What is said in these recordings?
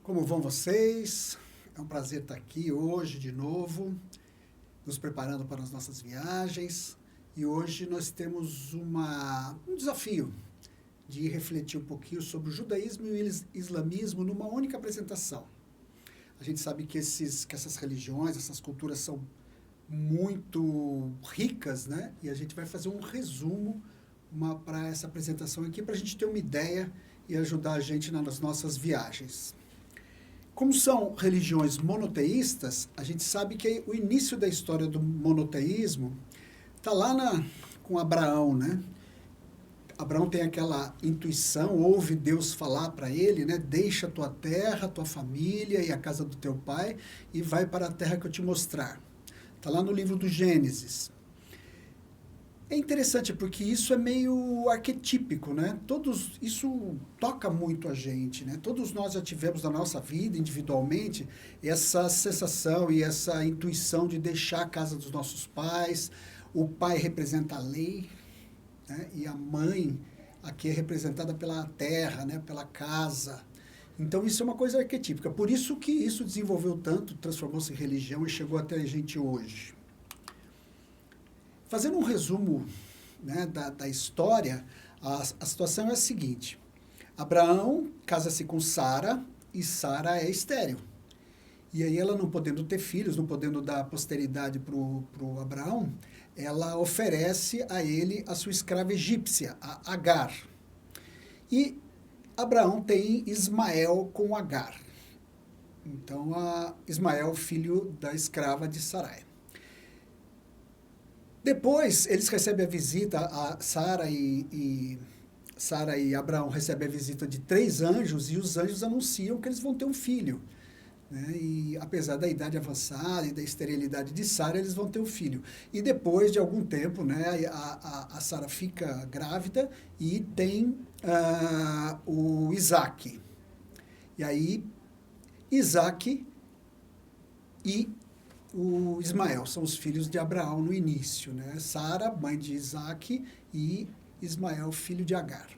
Como vão vocês? É um prazer estar aqui hoje de novo, nos preparando para as nossas viagens. E hoje nós temos um desafio de refletir um pouquinho sobre o judaísmo e o islamismo numa única apresentação. A gente sabe que essas religiões, essas culturas são muito ricas, né? E a gente vai fazer um resumo para essa apresentação aqui, para a gente ter uma ideia e ajudar a gente nas nossas viagens. Como são religiões monoteístas, a gente sabe que o início da história do monoteísmo está lá com Abraão, né? Abraão tem aquela intuição, ouve Deus falar para ele, né? Deixa a tua terra, a tua família e a casa do teu pai e vai para a terra que eu te mostrar. Está lá no livro do Gênesis. É interessante porque isso é meio arquetípico, né? Isso toca muito a gente, né? Todos nós já tivemos na nossa vida, individualmente, essa sensação e essa intuição de deixar a casa dos nossos pais. O pai representa a lei, né? E a mãe aqui é representada pela terra, né? Pela casa. Então isso é uma coisa arquetípica. Por isso que isso desenvolveu tanto, transformou-se em religião e chegou até a gente hoje. Fazendo um resumo, né, da história, a situação é a seguinte. Abraão casa-se com Sara e Sara é estéril. E aí ela não podendo ter filhos, não podendo dar posteridade para o Abraão, ela oferece a ele a sua escrava egípcia, a Agar. E Abraão tem Ismael com Agar. Então, Ismael, filho da escrava de Sarai. Depois, eles recebem a visita, Sara e Abraão recebem a visita de 3 anjos, e os anjos anunciam que eles vão ter um filho. Né? E apesar da idade avançada e da esterilidade de Sara, eles vão ter um filho. E depois de algum tempo, né, a Sara fica grávida e tem o Isaac. E aí, Isaac e o Ismael são os filhos de Abraão no início, né? Sara, mãe de Isaac, e Ismael, filho de Agar.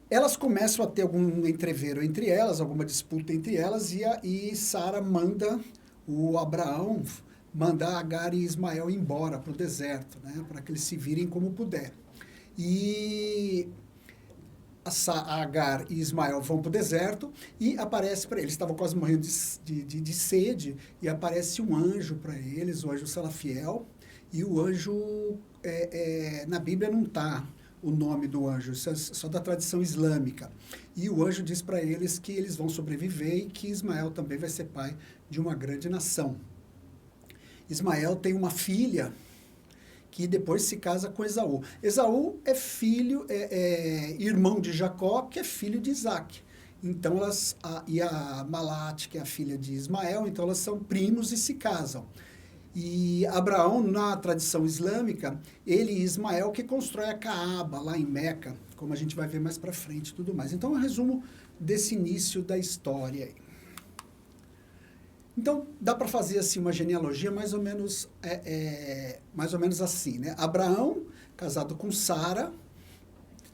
Elas começam a ter algum entrevero entre elas, alguma disputa entre elas, e Sara manda o Abraão mandar Agar e Ismael embora para o deserto, né? Para que eles se virem como puder. E a Agar e Ismael vão para o deserto e aparece para eles, estavam quase morrendo de sede, e aparece um anjo para eles, o anjo Salafiel, e o anjo, na Bíblia não está o nome do anjo, isso é só da tradição islâmica. E o anjo diz para eles que eles vão sobreviver e que Ismael também vai ser pai de uma grande nação. Ismael tem uma filha que depois se casa com Esaú. Esaú é irmão de Jacó, que é filho de Isaac. Então e a Malate, que é a filha de Ismael, então elas são primos e se casam. E Abraão, na tradição islâmica, ele e Ismael que constrói a Caaba, lá em Meca, como a gente vai ver mais para frente e tudo mais. Então, é um resumo desse início da história aí. Então, dá para fazer assim uma genealogia mais ou menos assim, né? Abraão, casado com Sara,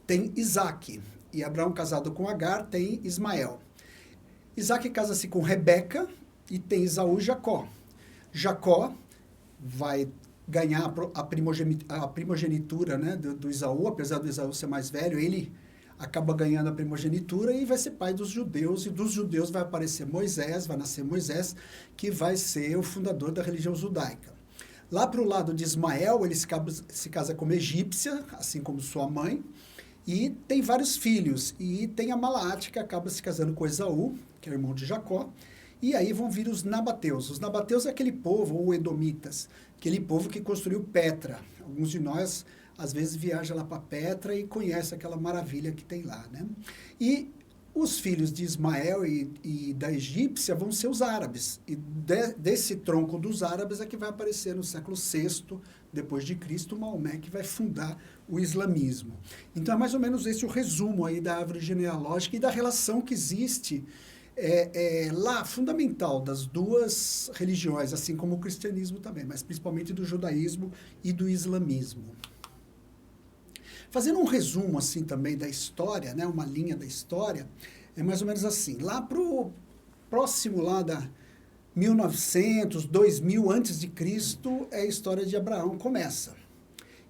tem Isaac. E Abraão, casado com Agar, tem Ismael. Isaac casa-se com Rebeca e tem Esaú e Jacó. Jacó vai ganhar a primogenitura, né, do Esaú, apesar do Esaú ser mais velho, ele acaba ganhando a primogenitura e vai ser pai dos judeus, e dos judeus vai aparecer Moisés, vai nascer Moisés, que vai ser o fundador da religião judaica. Lá para o lado de Ismael, ele se casa com uma egípcia, assim como sua mãe, e tem vários filhos, e tem a Malate, que acaba se casando com Esaú, que é irmão de Jacó, e aí vão vir os nabateus. Os nabateus é aquele povo, ou edomitas, aquele povo que construiu Petra. Alguns de nós às vezes viaja lá para Petra e conhece aquela maravilha que tem lá, né? E os filhos de Ismael e da egípcia vão ser os árabes. E desse tronco dos árabes é que vai aparecer no século VI, depois de Cristo, Maomé, que vai fundar o islamismo. Então é mais ou menos esse o resumo aí da árvore genealógica e da relação que existe lá, fundamental, das duas religiões, assim como o cristianismo também, mas principalmente do judaísmo e do islamismo. Fazendo um resumo assim também da história, né, uma linha da história, É mais ou menos assim. Lá pro próximo lá da 1900, 2000 antes de Cristo, é a história de Abraão começa.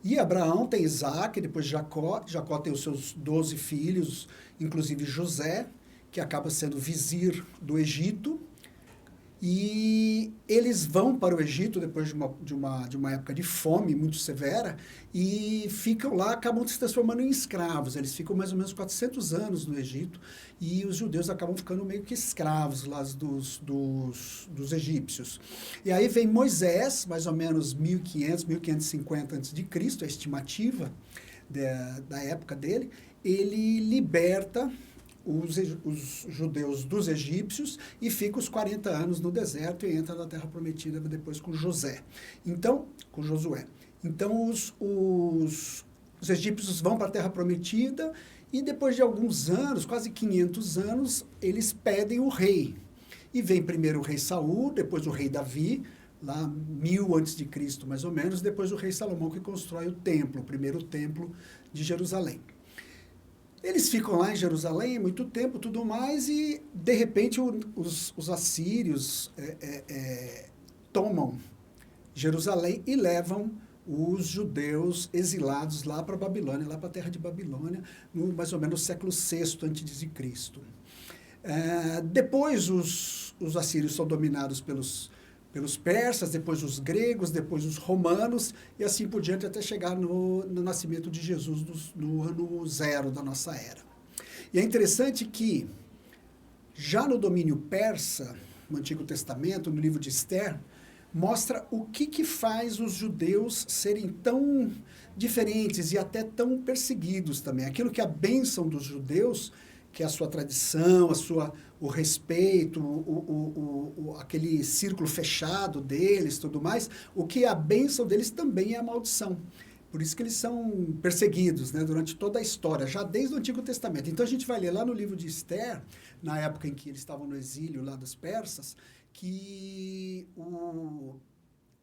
E Abraão tem Isaac, depois Jacó. Jacó tem os seus 12 filhos, inclusive José, que acaba sendo vizir do Egito. E eles vão para o Egito depois de uma época de fome muito severa e ficam lá, acabam se transformando em escravos. Eles ficam mais ou menos 400 anos no Egito e os judeus acabam ficando meio que escravos lá dos egípcios. E aí vem Moisés, mais ou menos 1500, 1550 a.C., a estimativa da época dele. Ele liberta os judeus dos egípcios e fica os 40 anos no deserto e entra na Terra Prometida depois com Josué. Então, os egípcios vão para a Terra Prometida e depois de alguns anos, quase 500 anos, eles pedem o rei. E vem primeiro o rei Saul, depois o rei Davi, lá 1000 a.C., mais ou menos, depois o rei Salomão que constrói o templo, o primeiro templo de Jerusalém. Eles ficam lá em Jerusalém muito tempo, tudo mais, e de repente os assírios tomam Jerusalém e levam os judeus exilados lá para a Babilônia, lá para a terra de Babilônia, no mais ou menos século VI a.C. Depois os assírios são dominados pelos persas, depois os gregos, depois os romanos, e assim por diante até chegar no nascimento de Jesus no ano 0 da nossa era. E é interessante que, já no domínio persa, no Antigo Testamento, no livro de Esther, mostra o que faz os judeus serem tão diferentes e até tão perseguidos também. Aquilo que a bênção dos judeus, que é a sua tradição, o respeito, aquele círculo fechado deles, tudo mais, o que é a bênção deles também é a maldição. Por isso que eles são perseguidos, né, durante toda a história, já desde o Antigo Testamento. Então a gente vai ler lá no livro de Esther, na época em que eles estavam no exílio lá dos persas, que o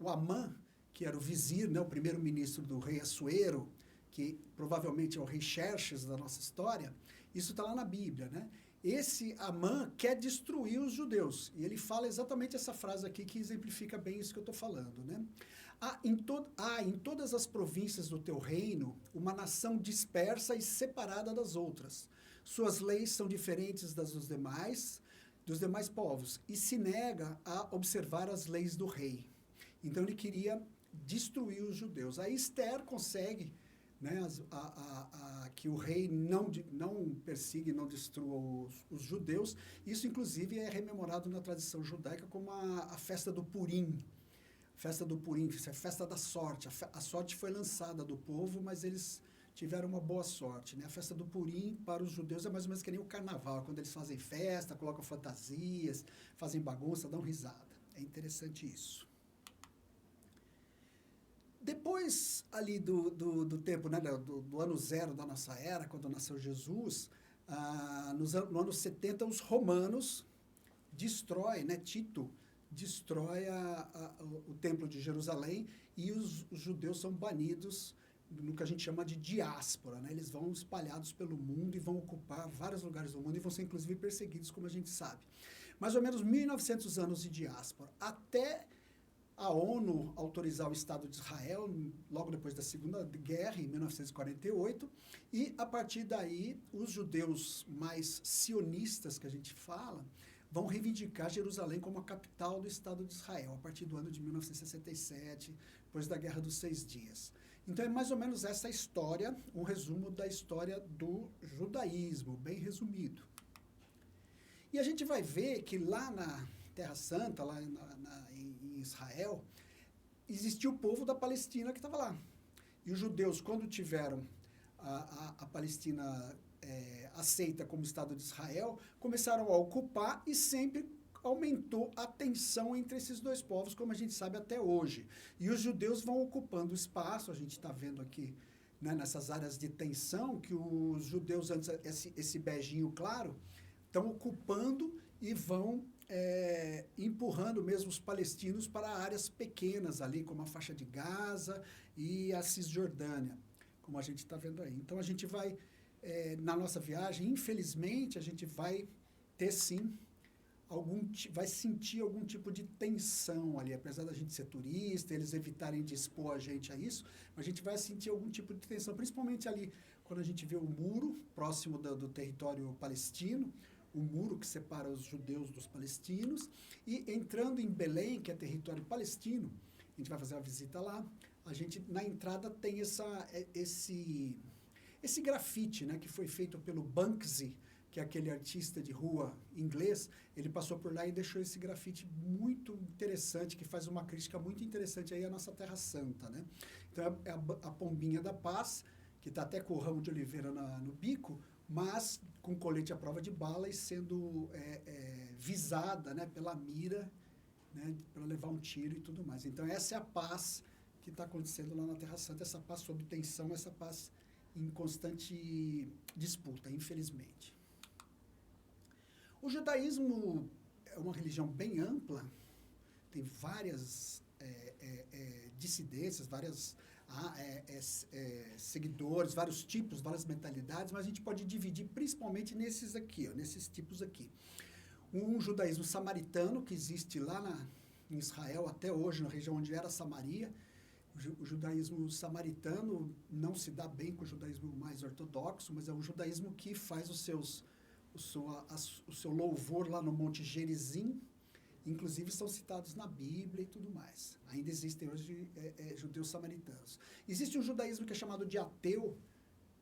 Amã, que era o vizir, né, o primeiro-ministro do rei Assuero, que provavelmente é o rei Xerxes da nossa história, isso está lá na Bíblia, né? Esse Amã quer destruir os judeus. E ele fala exatamente essa frase aqui que exemplifica bem isso que eu estou falando, né? Em todas as províncias do teu reino, uma nação dispersa e separada das outras. Suas leis são diferentes dos demais povos, e se nega a observar as leis do rei. Então ele queria destruir os judeus. Aí Esther consegue, né, que o rei não persiga e não destrua os judeus. Isso, inclusive, é rememorado na tradição judaica como a festa do Purim. Festa do Purim, a festa da sorte. A sorte foi lançada do povo, mas eles tiveram uma boa sorte, né? A festa do Purim para os judeus é mais ou menos que nem o carnaval, quando eles fazem festa, colocam fantasias, fazem bagunça, dão risada. É interessante isso. Depois ali do tempo, né, do ano 0 da nossa era, quando nasceu Jesus, no ano 70 os romanos destroem, né, Tito destrói o templo de Jerusalém e os judeus são banidos no que a gente chama de diáspora, né? Eles vão espalhados pelo mundo e vão ocupar vários lugares do mundo e vão ser inclusive perseguidos, como a gente sabe. Mais ou menos 1900 anos de diáspora, até a ONU autorizar o Estado de Israel, logo depois da Segunda Guerra, em 1948, e a partir daí os judeus mais sionistas, que a gente fala, vão reivindicar Jerusalém como a capital do Estado de Israel, a partir do ano de 1967, depois da Guerra dos 6 Dias. Então é mais ou menos essa história, um resumo da história do judaísmo, bem resumido. E a gente vai ver que lá na Terra Santa, lá em Israel, existia o povo da Palestina que estava lá. E os judeus, quando tiveram a Palestina aceita como Estado de Israel, começaram a ocupar e sempre aumentou a tensão entre esses dois povos, como a gente sabe até hoje. E os judeus vão ocupando espaço, a gente está vendo aqui, né, nessas áreas de tensão, que os judeus, antes esse beijinho claro, estão ocupando e vão empurrando mesmo os palestinos para áreas pequenas ali, como a faixa de Gaza e a Cisjordânia, como a gente está vendo aí. Então a gente vai na nossa viagem, infelizmente, a gente vai ter sim vai sentir algum tipo de tensão ali, apesar da gente ser turista, eles evitarem de expor a gente a isso, a gente vai sentir algum tipo de tensão, principalmente ali quando a gente vê o muro próximo do território palestino, o muro que separa os judeus dos palestinos, e entrando em Belém, que é território palestino, a gente vai fazer uma visita lá, a gente na entrada tem esse grafite, né, que foi feito pelo Banksy, que é aquele artista de rua inglês, ele passou por lá e deixou esse grafite muito interessante, que faz uma crítica muito interessante aí à nossa Terra Santa, né? Então, é a pombinha da paz, que está até com o ramo de oliveira no bico, mas com colete à prova de bala e sendo visada, né, pela mira, né, para levar um tiro e tudo mais. Então, essa é a paz que está acontecendo lá na Terra Santa, essa paz sob tensão, essa paz em constante disputa, infelizmente. O judaísmo é uma religião bem ampla, tem várias dissidências, vários seguidores, vários tipos, várias mentalidades, mas a gente pode dividir principalmente nesses aqui, nesses tipos aqui. Um judaísmo samaritano, que existe lá em Israel até hoje, na região onde era Samaria. O judaísmo samaritano não se dá bem com o judaísmo mais ortodoxo, mas é um judaísmo que faz o seu louvor lá no Monte Gerizim, inclusive são citados na Bíblia e tudo mais. Ainda existem hoje judeus samaritanos. Existe um judaísmo que é chamado de ateu,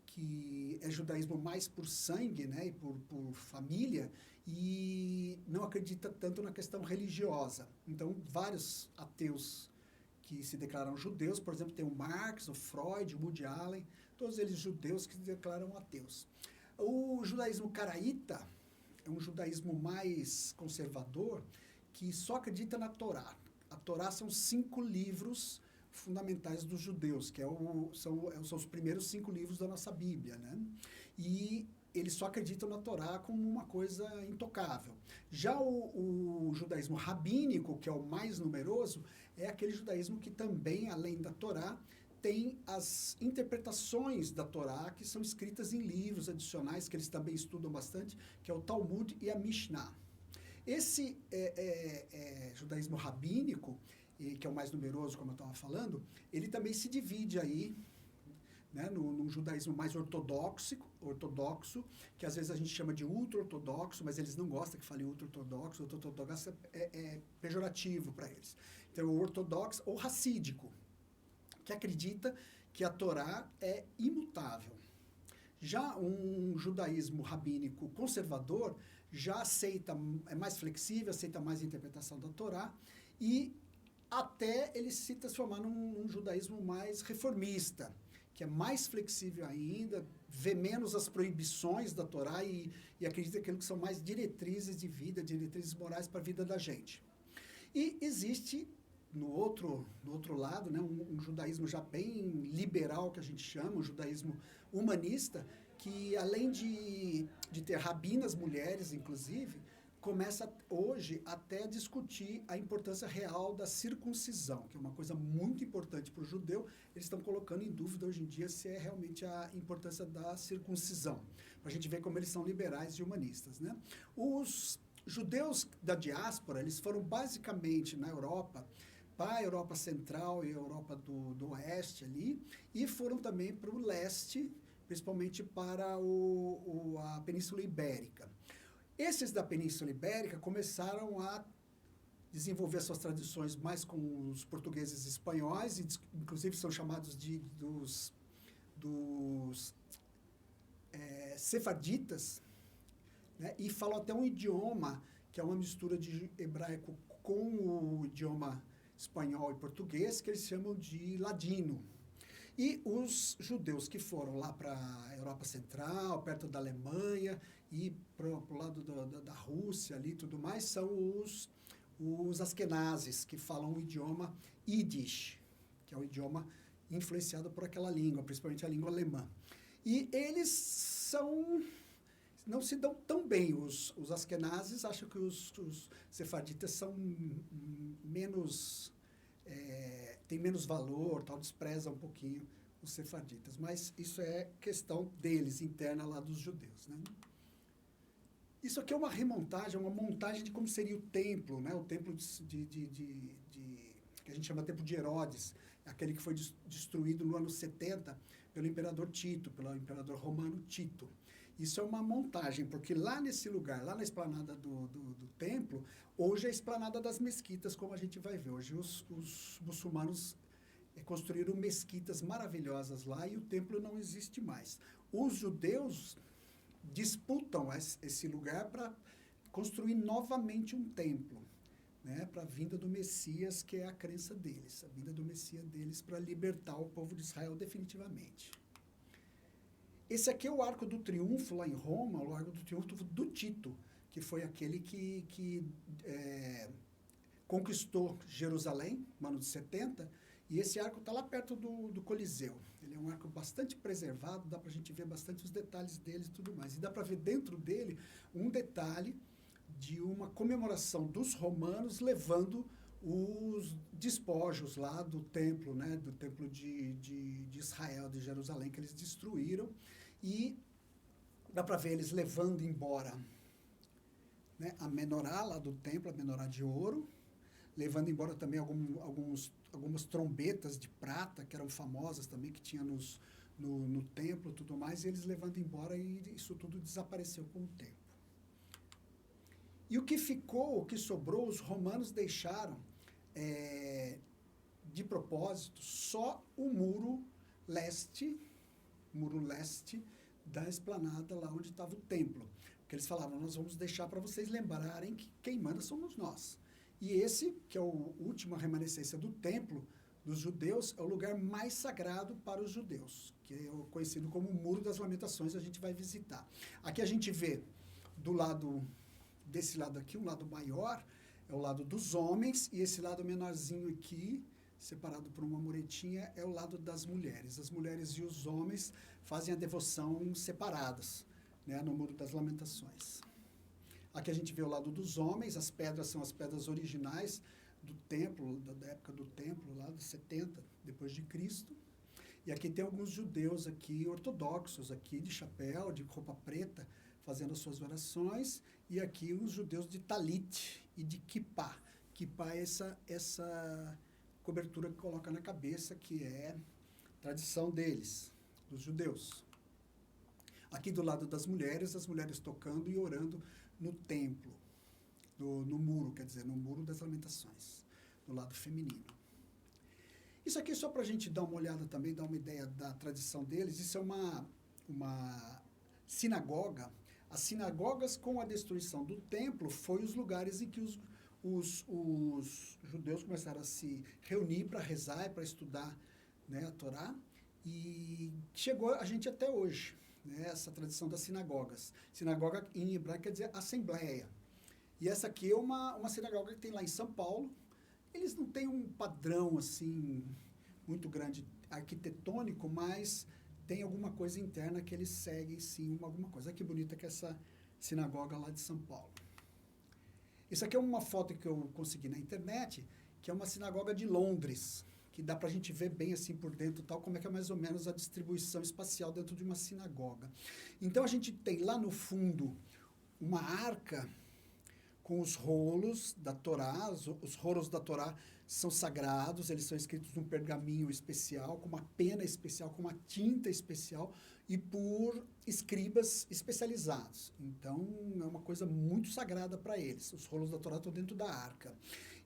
que é judaísmo mais por sangue, né, e por família, e não acredita tanto na questão religiosa. Então, vários ateus que se declaram judeus, por exemplo, tem o Marx, o Freud, o Woody Allen, todos eles judeus que se declaram ateus. O judaísmo caraíta é um judaísmo mais conservador que só acredita na Torá. A Torá são 5 livros fundamentais dos judeus, que são os primeiros 5 livros da nossa Bíblia, né? E eles só acreditam na Torá como uma coisa intocável. Já o judaísmo rabínico, que é o mais numeroso, é aquele judaísmo que também, além da Torá, tem as interpretações da Torá, que são escritas em livros adicionais, que eles também estudam bastante, que é o Talmud e a Mishnah. Esse judaísmo rabínico, que é o mais numeroso, como eu estava falando, ele também se divide aí, né, num judaísmo mais ortodoxo, que às vezes a gente chama de ultra-ortodoxo, mas eles não gostam que fale ultra-ortodoxo. Ultra-ortodoxo é pejorativo para eles. Então, o ortodoxo ou racídico, que acredita que a Torá é imutável. Já um judaísmo rabínico conservador já é mais flexível, aceita mais a interpretação da Torá e até ele se transformar num judaísmo mais reformista, que é mais flexível ainda, vê menos as proibições da Torá e acredita que são mais diretrizes de vida, diretrizes morais para a vida da gente. E existe, no outro lado, né, um judaísmo já bem liberal, que a gente chama, um judaísmo humanista, que além de ter rabinas mulheres, inclusive, começa hoje até a discutir a importância real da circuncisão, que é uma coisa muito importante para o judeu. Eles estão colocando em dúvida hoje em dia se é realmente a importância da circuncisão, para a gente ver como eles são liberais e humanistas, né? Os judeus da diáspora, eles foram basicamente na Europa, para a Europa Central e a Europa do Oeste ali, e foram também para o Leste, principalmente para a Península Ibérica. Esses da Península Ibérica começaram a desenvolver suas tradições mais com os portugueses e espanhóis, e inclusive são chamados dos sefarditas, né? E falam até um idioma que é uma mistura de hebraico com o idioma espanhol e português, que eles chamam de ladino. E os judeus que foram lá para a Europa Central, perto da Alemanha, e para o lado da Rússia ali e tudo mais, são os askenazes, que falam o idioma Yiddish, que é um idioma influenciado por aquela língua, principalmente a língua alemã. E eles não se dão tão bem. Os askenazes acham que os sefarditas são menos... tem menos valor, tal, despreza um pouquinho os sefarditas. Mas isso é questão deles, interna lá dos judeus, né? Isso aqui é uma remontagem, uma montagem de como seria o templo, né? O templo que a gente chama templo de Herodes, aquele que foi destruído no ano 70 pelo imperador Tito, pelo imperador romano Tito. Isso é uma montagem, porque lá nesse lugar, lá na esplanada do templo, hoje é a esplanada das mesquitas, como a gente vai ver. Hoje os muçulmanos construíram mesquitas maravilhosas lá e o templo não existe mais. Os judeus disputam esse lugar para construir novamente um templo, né, para a vinda do Messias, que é a crença deles, a vinda do Messias deles para libertar o povo de Israel definitivamente. Esse aqui é o Arco do Triunfo lá em Roma, o Arco do Triunfo do Tito, que foi aquele que conquistou Jerusalém no ano de 70, e esse arco está lá perto do Coliseu. Ele é um arco bastante preservado, dá para a gente ver bastante os detalhes dele e tudo mais. E dá para ver dentro dele um detalhe de uma comemoração dos romanos levando os despojos lá do templo, né, do templo de Israel, de Jerusalém, que eles destruíram. E dá para ver eles levando embora, né, a menorá lá do templo, a menorá de ouro, levando embora também algumas trombetas de prata, que eram famosas também, que tinha no templo e tudo mais, e eles levando embora, e isso tudo desapareceu com o tempo. E o que ficou, o que sobrou, os romanos deixaram, de propósito, só o muro leste da esplanada, lá onde estava o templo. Porque eles falavam, nós vamos deixar para vocês lembrarem que quem manda somos nós. E esse, que é a última remanescência do templo dos judeus, é o lugar mais sagrado para os judeus, que é conhecido como o Muro das Lamentações, a gente vai visitar. Aqui a gente vê, desse lado aqui, um lado maior, é o lado dos homens, e esse lado menorzinho aqui, separado por uma muretinha, é o lado das mulheres. As mulheres e os homens fazem a devoção separadas, né, no Muro das Lamentações. Aqui a gente vê o lado dos homens, as pedras são as pedras originais do templo, da época do templo, lá dos 70 depois de Cristo. E aqui tem alguns judeus aqui, ortodoxos, aqui de chapéu, de roupa preta, fazendo as suas orações. E aqui os judeus de talit e de kippá. Kippá é essa cobertura que coloca na cabeça, que é tradição deles, dos judeus. Aqui do lado das mulheres, as mulheres tocando e orando no templo, no muro, quer dizer, no Muro das Lamentações, do lado feminino. Isso aqui, só para a gente dar uma olhada também, dar uma ideia da tradição deles, isso é uma sinagoga. As sinagogas, com a destruição do templo, foi os lugares em que os judeus começaram a se reunir para rezar e para estudar, né, a Torá, e chegou a gente até hoje, né, essa tradição das sinagogas. Sinagoga em hebraico quer dizer assembleia. E essa aqui é uma sinagoga que tem lá em São Paulo. Eles não têm um padrão assim muito grande arquitetônico, mas tem alguma coisa interna que eles seguem sim, alguma coisa. Olha que bonita que é essa sinagoga lá de São Paulo. Isso aqui é uma foto que eu consegui na internet, que é uma sinagoga de Londres, que dá para a gente ver bem assim por dentro, tal, como é que é mais ou menos a distribuição espacial dentro de uma sinagoga. Então a gente tem lá no fundo uma arca com os rolos da Torá. Os rolos da Torá são sagrados, eles são escritos num pergaminho especial, com uma pena especial, com uma tinta especial e por escribas especializados. Então, é uma coisa muito sagrada para eles. Os rolos da Torá estão dentro da arca.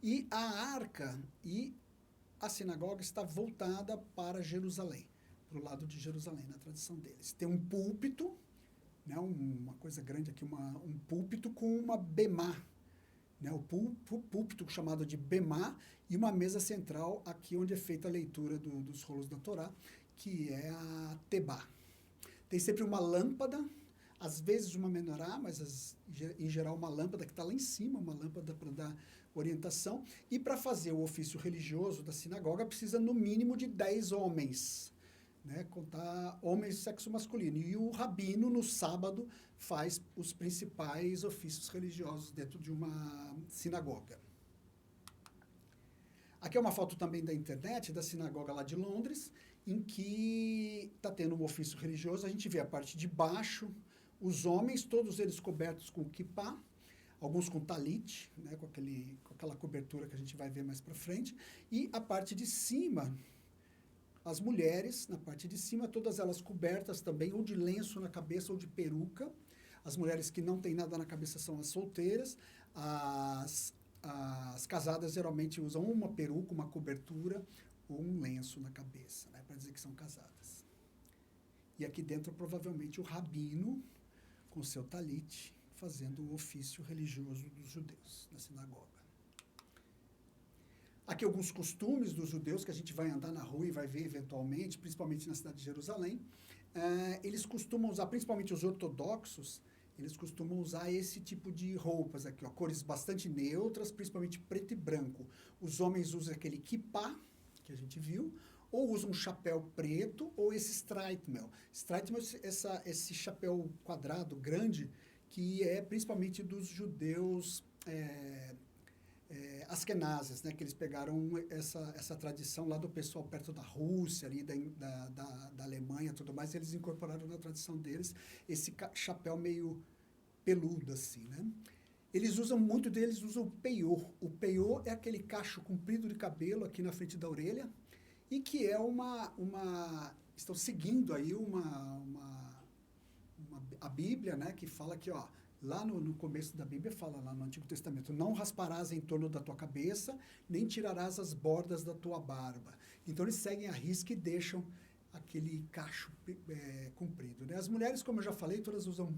E a arca e a sinagoga está voltada para Jerusalém, para o lado de Jerusalém, na tradição deles. Tem um púlpito, né, uma coisa grande aqui, um púlpito com uma bemá, né, o púlpito chamado de bemá, e uma mesa central aqui onde é feita a leitura dos rolos da Torá, que é a tebá. Tem sempre uma lâmpada, às vezes uma menorá, mas em geral uma lâmpada que está lá em cima, uma lâmpada para dar orientação. E para fazer o ofício religioso da sinagoga precisa no mínimo de 10 homens, né, contar homens de sexo masculino. E o rabino, no sábado, faz os principais ofícios religiosos dentro de uma sinagoga. Aqui é uma foto também da internet, da sinagoga lá de Londres, em que está tendo um ofício religioso. A gente vê a parte de baixo, os homens, todos eles cobertos com kippá, alguns com talit, né, com aquela cobertura que a gente vai ver mais para frente, e a parte de cima, as mulheres, na parte de cima, todas elas cobertas também, ou de lenço na cabeça, ou de peruca. As mulheres que não têm nada na cabeça são as solteiras. As casadas geralmente usam uma peruca, uma cobertura, ou um lenço na cabeça, né, para dizer que são casadas. E aqui dentro, provavelmente, o rabino, com seu talit, fazendo o ofício religioso dos judeus na sinagoga. Aqui alguns costumes dos judeus que a gente vai andar na rua e vai ver eventualmente, principalmente na cidade de Jerusalém. Eles costumam usar, principalmente os ortodoxos, eles costumam usar esse tipo de roupas aqui, ó, cores bastante neutras, principalmente preto e branco. Os homens usam aquele kippá, que a gente viu, ou usam um chapéu preto, ou esse streitmel. Streitmel é esse chapéu quadrado, grande, que é principalmente dos judeus askenazes, né, que eles pegaram essa tradição lá do pessoal perto da Rússia, ali da Alemanha e tudo mais, e eles incorporaram na tradição deles esse chapéu meio peludo, assim, né? Muitos deles usam o peiô. O peiô é aquele cacho comprido de cabelo aqui na frente da orelha, e que é estão seguindo aí a Bíblia, né, que fala que, ó, lá no começo da Bíblia fala, lá no Antigo Testamento, não rasparás em torno da tua cabeça, nem tirarás as bordas da tua barba. Então eles seguem a risca e deixam aquele cacho comprido, né? As mulheres, como eu já falei, todas usam,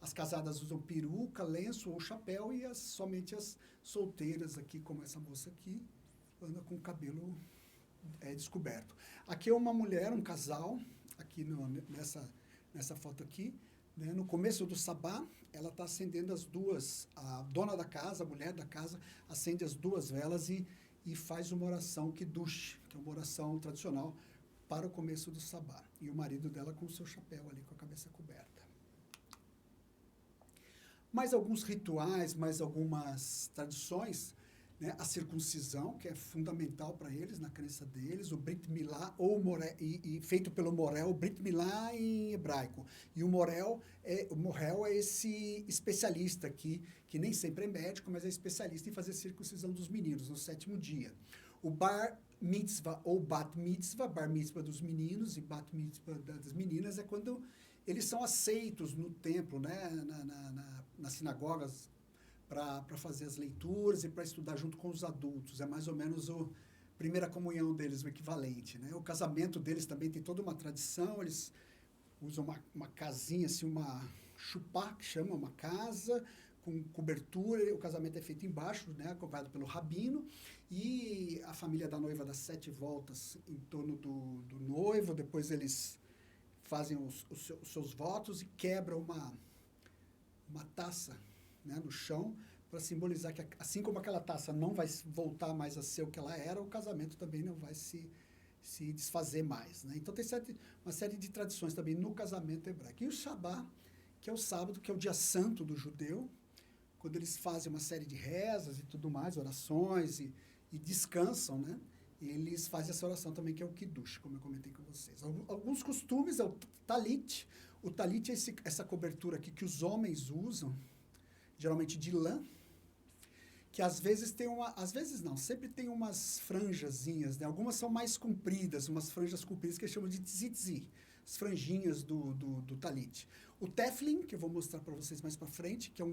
as casadas usam peruca, lenço ou chapéu, e somente as solteiras aqui, como essa moça aqui, anda com o cabelo descoberto. Aqui é uma mulher, um casal, aqui nessa foto aqui, né? No começo do sabá, ela está acendendo a dona da casa, a mulher da casa, acende as duas velas e faz uma oração kiddush, que é uma oração tradicional para o começo do sabá. E o marido dela com o seu chapéu ali, com a cabeça coberta. Mais alguns rituais, mais algumas tradições, né? A circuncisão, que é fundamental para eles, na crença deles, o Brit Milá, feito pelo Morel, o Brit Milá em hebraico. E o Morel é esse especialista aqui, que nem sempre é médico, mas é especialista em fazer circuncisão dos meninos, no 7º dia. O Bar Mitzvah ou Bat Mitzvah, Bar Mitzvah dos meninos e Bat Mitzvah das meninas, é quando eles são aceitos no templo, né, nas sinagogas, para fazer as leituras e para estudar junto com os adultos. É mais ou menos a primeira comunhão deles, o equivalente, né? O casamento deles também tem toda uma tradição, eles usam uma casinha, assim, uma chupá, que chama, uma casa com cobertura, o casamento é feito embaixo, né, acompanhado pelo rabino, e a família da noiva dá 7 voltas em torno do noivo, depois eles fazem os seus votos e quebram uma taça, né, no chão, para simbolizar que, assim como aquela taça não vai voltar mais a ser o que ela era, o casamento também não vai se desfazer mais, né? Então tem uma série de tradições também no casamento hebraico. E o Shabá, que é o sábado, que é o dia santo do judeu, quando eles fazem uma série de rezas e tudo mais, orações e descansam, né? Eles fazem essa oração também, que é o Kiddush, como eu comentei com vocês. Alguns costumes é o talit. O talit é essa cobertura aqui que os homens usam, geralmente de lã, que às vezes sempre tem umas franjazinhas, né? Algumas são mais compridas, umas franjas compridas que eles chamam de tzitzi, as franjinhas do talit. O teflin, que eu vou mostrar para vocês mais para frente, que é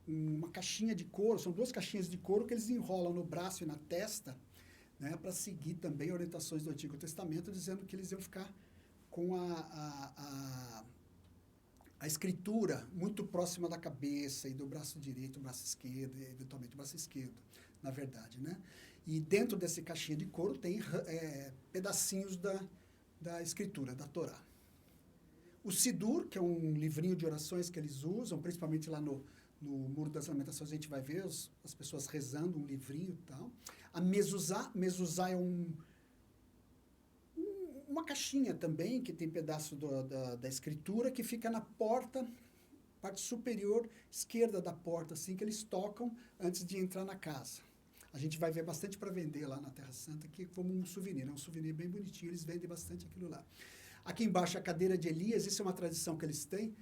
uma caixinha de couro, são 2 caixinhas de couro que eles enrolam no braço e na testa, né, para seguir também orientações do Antigo Testamento, dizendo que eles iam ficar com a escritura muito próxima da cabeça e do braço direito, braço esquerdo, e eventualmente o braço esquerdo, na verdade, né? E dentro dessa caixinha de couro tem pedacinhos da escritura, da Torá. O Sidur, que é um livrinho de orações que eles usam, principalmente lá no Muro das Lamentações, a gente vai ver as pessoas rezando um livrinho e tal. A Mezuzá é uma caixinha também, que tem pedaço da escritura, que fica na porta, parte superior esquerda da porta, assim, que eles tocam antes de entrar na casa. A gente vai ver bastante para vender lá na Terra Santa, que como um souvenir. É um souvenir bem bonitinho, eles vendem bastante aquilo lá. Aqui embaixo, a cadeira de Elias, isso é uma tradição que eles têm,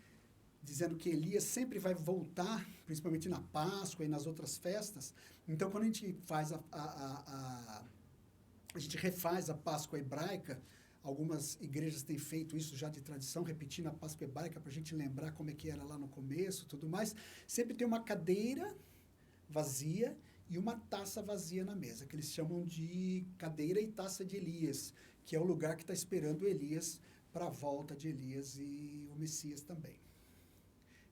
dizendo que Elias sempre vai voltar, principalmente na Páscoa e nas outras festas. Então, quando a gente faz a gente refaz a Páscoa hebraica, algumas igrejas têm feito isso já de tradição, repetindo a Páscoa hebraica para a gente lembrar como é que era lá no começo, tudo mais. Sempre tem uma cadeira vazia e uma taça vazia na mesa, que eles chamam de cadeira e taça de Elias, que é o lugar que está esperando Elias para a volta de Elias e o Messias também.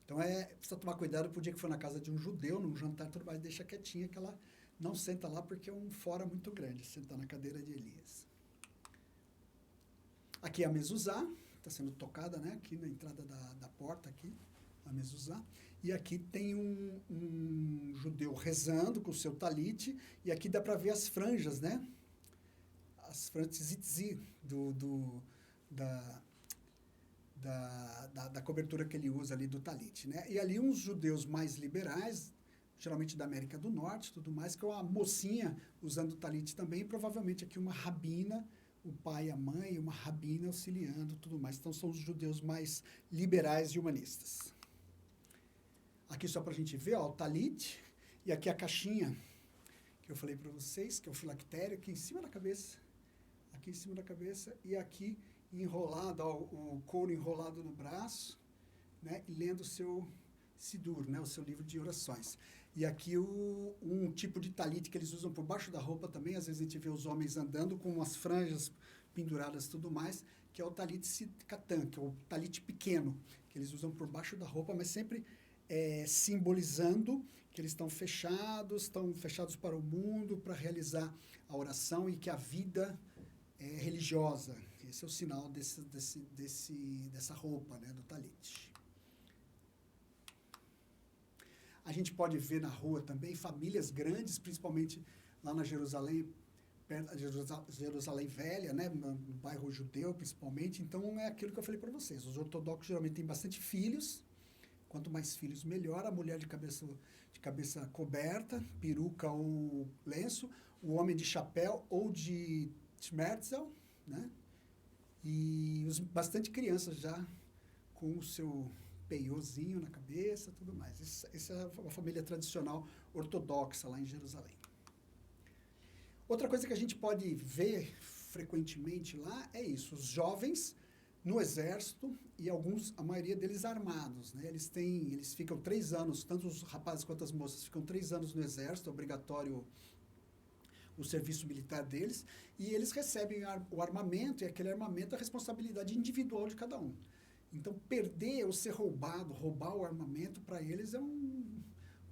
Então, precisa tomar cuidado para o dia que for na casa de um judeu, num jantar, tudo mais, deixa quietinha, que ela não senta lá, porque é um fora muito grande, sentar na cadeira de Elias. Aqui é a mezuzá, está sendo tocada, né? Aqui na entrada da porta, aqui, a mezuzá. E aqui tem um judeu rezando com o seu talite, e aqui dá para ver as franjas, né? As franjas tzitzi da cobertura que ele usa ali do talite, né? E ali uns judeus mais liberais, geralmente da América do Norte, tudo mais, que é uma mocinha usando o talite também, e provavelmente aqui uma rabina, o pai e a mãe, uma rabina auxiliando, tudo mais. Então são os judeus mais liberais e humanistas. Aqui só para a gente ver, ó, o talite, e aqui a caixinha que eu falei para vocês, que é o filactério, aqui em cima da cabeça, e aqui enrolado, ó, o couro enrolado no braço, né, e lendo o seu Sidur, né, o seu livro de orações. E aqui um tipo de talite que eles usam por baixo da roupa também, às vezes a gente vê os homens andando com umas franjas penduradas e tudo mais, que é o talite sikatan, que é o talite pequeno, que eles usam por baixo da roupa, mas sempre simbolizando que eles estão fechados para o mundo, para realizar a oração e que a vida é religiosa. Esse é o sinal dessa roupa, né, do talite. A gente pode ver na rua também famílias grandes, principalmente lá na Jerusalém, perto da Jerusalém Velha, né, no bairro judeu principalmente. Então é aquilo que eu falei para vocês. Os ortodoxos geralmente têm bastante filhos. Quanto mais filhos, melhor. A mulher de cabeça coberta, peruca ou lenço. O homem de chapéu ou de schmerzel, né? E bastante crianças já com o seu peiozinho na cabeça, tudo mais. Essa é a família tradicional ortodoxa lá em Jerusalém. Outra coisa que a gente pode ver frequentemente lá é isso, os jovens no exército e a maioria deles armados, né? Eles ficam 3 anos, tanto os rapazes quanto as moças ficam 3 anos no exército, é obrigatório o serviço militar deles, e eles recebem o armamento, e aquele armamento é a responsabilidade individual de cada um. Então, perder ou ser roubar o armamento, para eles é um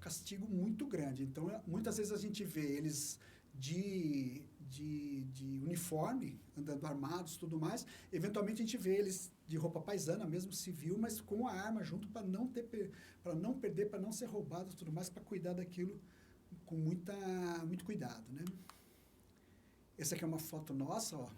castigo muito grande. Então, muitas vezes a gente vê eles de uniforme, andando armados, tudo mais. Eventualmente, a gente vê eles de roupa paisana, mesmo civil, mas com a arma junto para não perder, para não ser roubado, tudo mais, para cuidar daquilo com muito cuidado, né? Essa aqui é uma foto nossa, ó.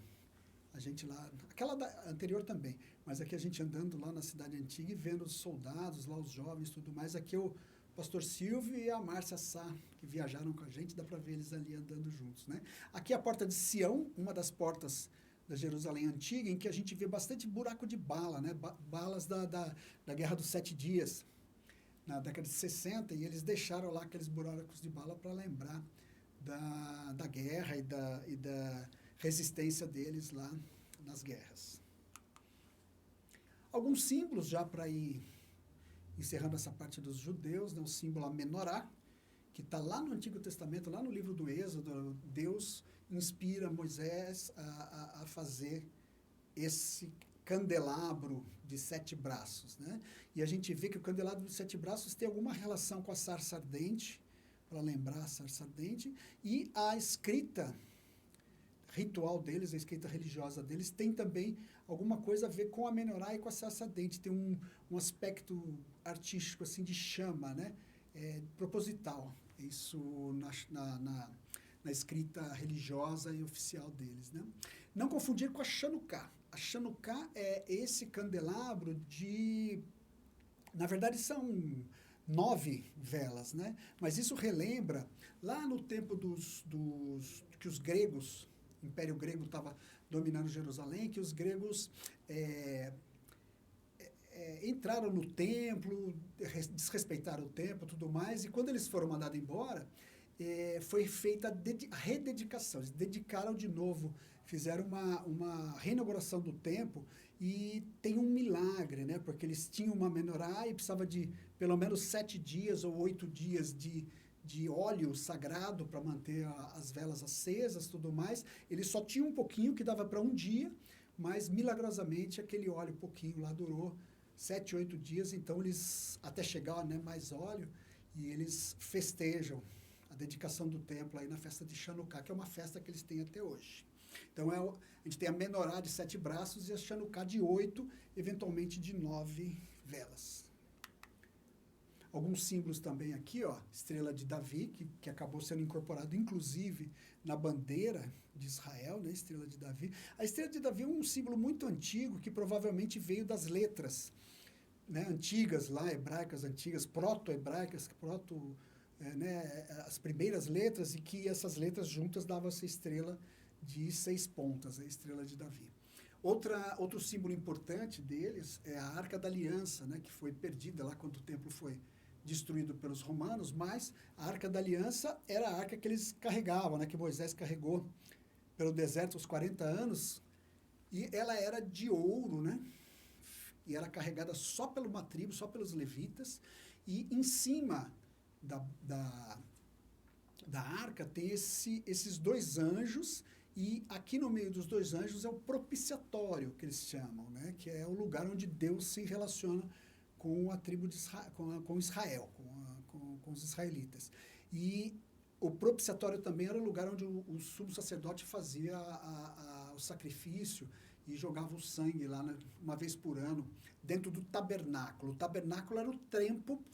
A gente lá, aquela anterior também, mas aqui a gente andando lá na cidade antiga e vendo os soldados lá, os jovens e tudo mais. Aqui é o pastor Silvio e a Márcia Sá, que viajaram com a gente, dá para ver eles ali andando juntos, né? Aqui é a porta de Sião, uma das portas da Jerusalém antiga, em que a gente vê bastante buraco de bala, né? Balas da Guerra dos 7 Dias, na década de 60, e eles deixaram lá aqueles buracos de bala para lembrar da guerra e da resistência deles lá nas guerras. Alguns símbolos já para ir encerrando essa parte dos judeus, né? O símbolo a menorá, que está lá no Antigo Testamento, lá no livro do Êxodo. Deus inspira Moisés a fazer esse candelabro de 7 braços, né? E a gente vê que o candelabro de 7 braços tem alguma relação com a sarça ardente, para lembrar a sarça ardente, e a escrita ritual deles, a escrita religiosa deles, tem também alguma coisa a ver com a menorá e com a sarça ardente. Tem um aspecto artístico, assim, de chama, né? Proposital. Isso na escrita religiosa e oficial deles, né? Não confundir com a Chanuká. A Chanuká é esse candelabro de... Na verdade, são 9 velas, né? Mas isso relembra lá no tempo que os gregos, o Império Grego estava dominando Jerusalém, que os gregos entraram no templo, desrespeitaram o templo, tudo mais, e quando eles foram mandados embora, foi feita a rededicação. Eles dedicaram de novo, fizeram uma reinauguração do templo e tem um milagre, né? Porque eles tinham uma menorá e precisava de pelo menos 7 dias ou 8 dias de óleo sagrado para manter as velas acesas, tudo mais. Eles só tinham um pouquinho que dava para um dia, mas milagrosamente aquele óleo pouquinho lá durou 7, 8 dias, então eles até chegar, né, mais óleo, e eles festejam a dedicação do templo aí na festa de Chanukah, que é uma festa que eles têm até hoje. Então a gente tem a menorá de 7 braços e a Chanukah de 8, eventualmente de 9 velas. Alguns símbolos também aqui, ó, estrela de Davi, que acabou sendo incorporado inclusive na bandeira de Israel, né, estrela de Davi. A estrela de Davi é um símbolo muito antigo que provavelmente veio das letras, né, antigas lá, hebraicas antigas, proto-hebraicas, né, as primeiras letras, e que essas letras juntas davam essa estrela de 6 pontas, a estrela de Davi. Outro símbolo importante deles é a Arca da Aliança, né, que foi perdida lá quando o templo foi destruído pelos romanos, mas a Arca da Aliança era a arca que eles carregavam, né, que Moisés carregou pelo deserto os 40 anos, e ela era de ouro, né, e era carregada só por uma tribo, só pelos levitas, e em cima da arca tem esses 2 anjos, e aqui no meio dos 2 anjos é o propiciatório, que eles chamam, né, que é o lugar onde Deus se relaciona com a tribo de Israel, com Israel, com os israelitas. E o propiciatório também era o lugar onde o sumo sacerdote fazia o sacrifício e jogava o sangue lá, né, uma vez por ano, dentro do tabernáculo. O tabernáculo era o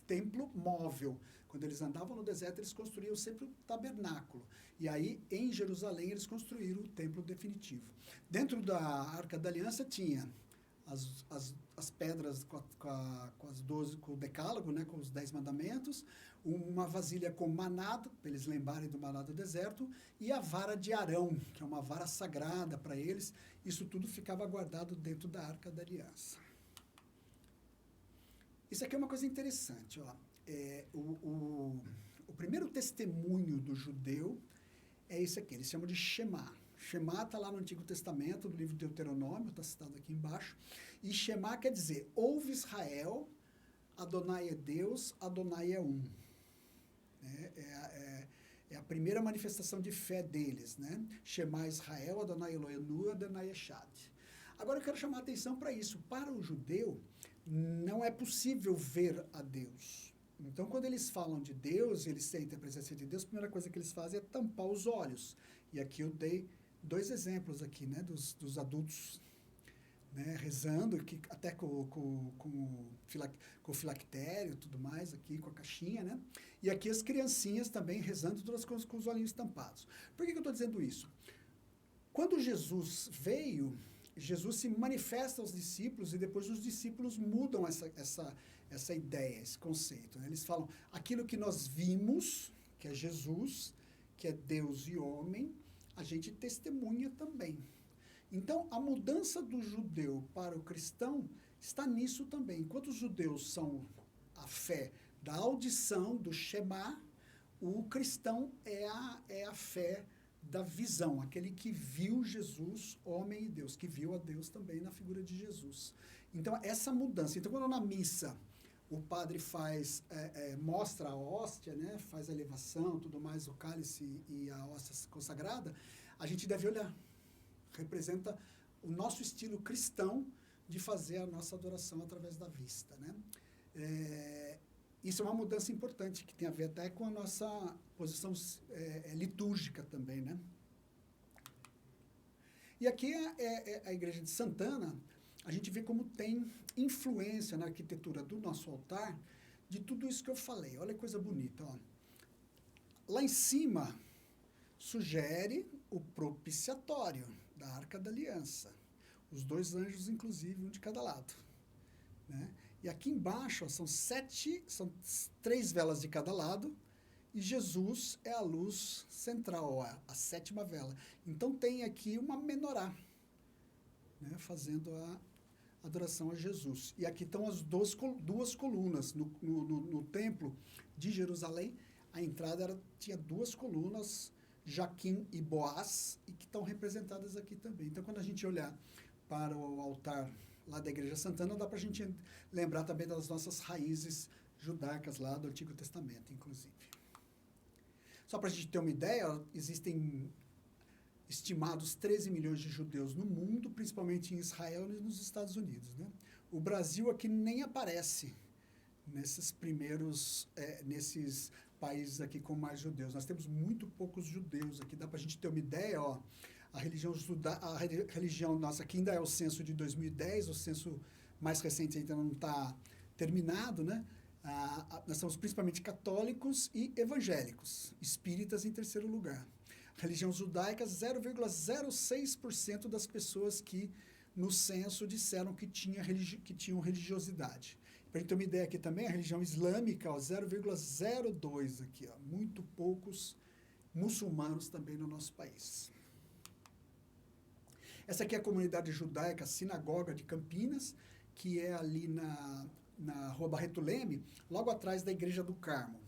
templo móvel. Quando eles andavam no deserto, eles construíam sempre o tabernáculo. E aí, em Jerusalém, eles construíram o templo definitivo. Dentro da Arca da Aliança tinha as pedras com as 12, com o decálogo, né, com os 10 mandamentos, uma vasilha com maná, para eles lembrarem do maná do deserto, e a vara de Arão, que é uma vara sagrada para eles. Isso tudo ficava guardado dentro da Arca da Aliança. Isso aqui é uma coisa interessante. Ó. O primeiro testemunho do judeu é esse aqui, eles chamam de Shema. Shema está lá no Antigo Testamento, no livro de Deuteronômio, está citado aqui embaixo. E Shema quer dizer, ouve Israel, Adonai é Deus, Adonai é um. É a primeira manifestação de fé deles, né? Shema Israel, Adonai Eloheinu, Adonai Echad. Agora eu quero chamar a atenção para isso. Para o judeu, não é possível ver a Deus. Então, quando eles falam de Deus, eles sentem a presença de Deus, a primeira coisa que eles fazem é tampar os olhos. E aqui eu dei 2 exemplos aqui, né, dos adultos, né, rezando, que até com o filactério e tudo mais, aqui com a caixinha, né? E aqui as criancinhas também rezando, todas com os olhinhos tampados. Por que eu estou dizendo isso? Quando Jesus veio, Jesus se manifesta aos discípulos e depois os discípulos mudam essa ideia, esse conceito. Né? Eles falam, aquilo que nós vimos, que é Jesus, que é Deus e homem, a gente testemunha também. Então, a mudança do judeu para o cristão está nisso também. Enquanto os judeus são a fé da audição, do Shema, o cristão é a fé da visão, aquele que viu Jesus, homem e Deus, que viu a Deus também na figura de Jesus. Então, essa mudança. Então, quando na missa o padre mostra a hóstia, né, faz a elevação, tudo mais, o cálice e a hóstia consagrada, a gente deve olhar. Representa o nosso estilo cristão de fazer a nossa adoração através da vista, né? Isso é uma mudança importante, que tem a ver até com a nossa posição litúrgica também, né? E aqui é a igreja de Santana, a gente vê como tem influência na arquitetura do nosso altar de tudo isso que eu falei. Olha que coisa bonita, ó. Lá em cima, sugere o propiciatório da Arca da Aliança. Os 2 anjos, inclusive, um de cada lado. Né? E aqui embaixo ó, são 3 velas de cada lado, e Jesus é a luz central, ó, a 7ª vela. Então tem aqui uma menorá, né, fazendo a adoração a Jesus. E aqui estão as duas colunas. No templo de Jerusalém, a entrada tinha 2 colunas, Jaquim e Boaz, e que estão representadas aqui também. Então, quando a gente olhar para o altar lá da Igreja Santana, dá para a gente lembrar também das nossas raízes judaicas lá do Antigo Testamento, inclusive. Só para a gente ter uma ideia, existem estimados 13 milhões de judeus no mundo, principalmente em Israel e nos Estados Unidos, né? O Brasil aqui nem aparece nesses nesses países aqui com mais judeus. Nós temos muito poucos judeus aqui. Dá para a gente ter uma ideia, ó. A religião nossa aqui ainda é o censo de 2010, o censo mais recente ainda não está terminado, né? Nós somos principalmente católicos e evangélicos, espíritas em terceiro lugar. Religião judaica, 0,06% das pessoas que no censo disseram que tinham religiosidade. Para a gente ter uma ideia aqui também, a religião islâmica, 0,02% aqui, ó, muito poucos muçulmanos também no nosso país. Essa aqui é a comunidade judaica, a Sinagoga de Campinas, que é ali na Rua Barreto Leme, logo atrás da Igreja do Carmo.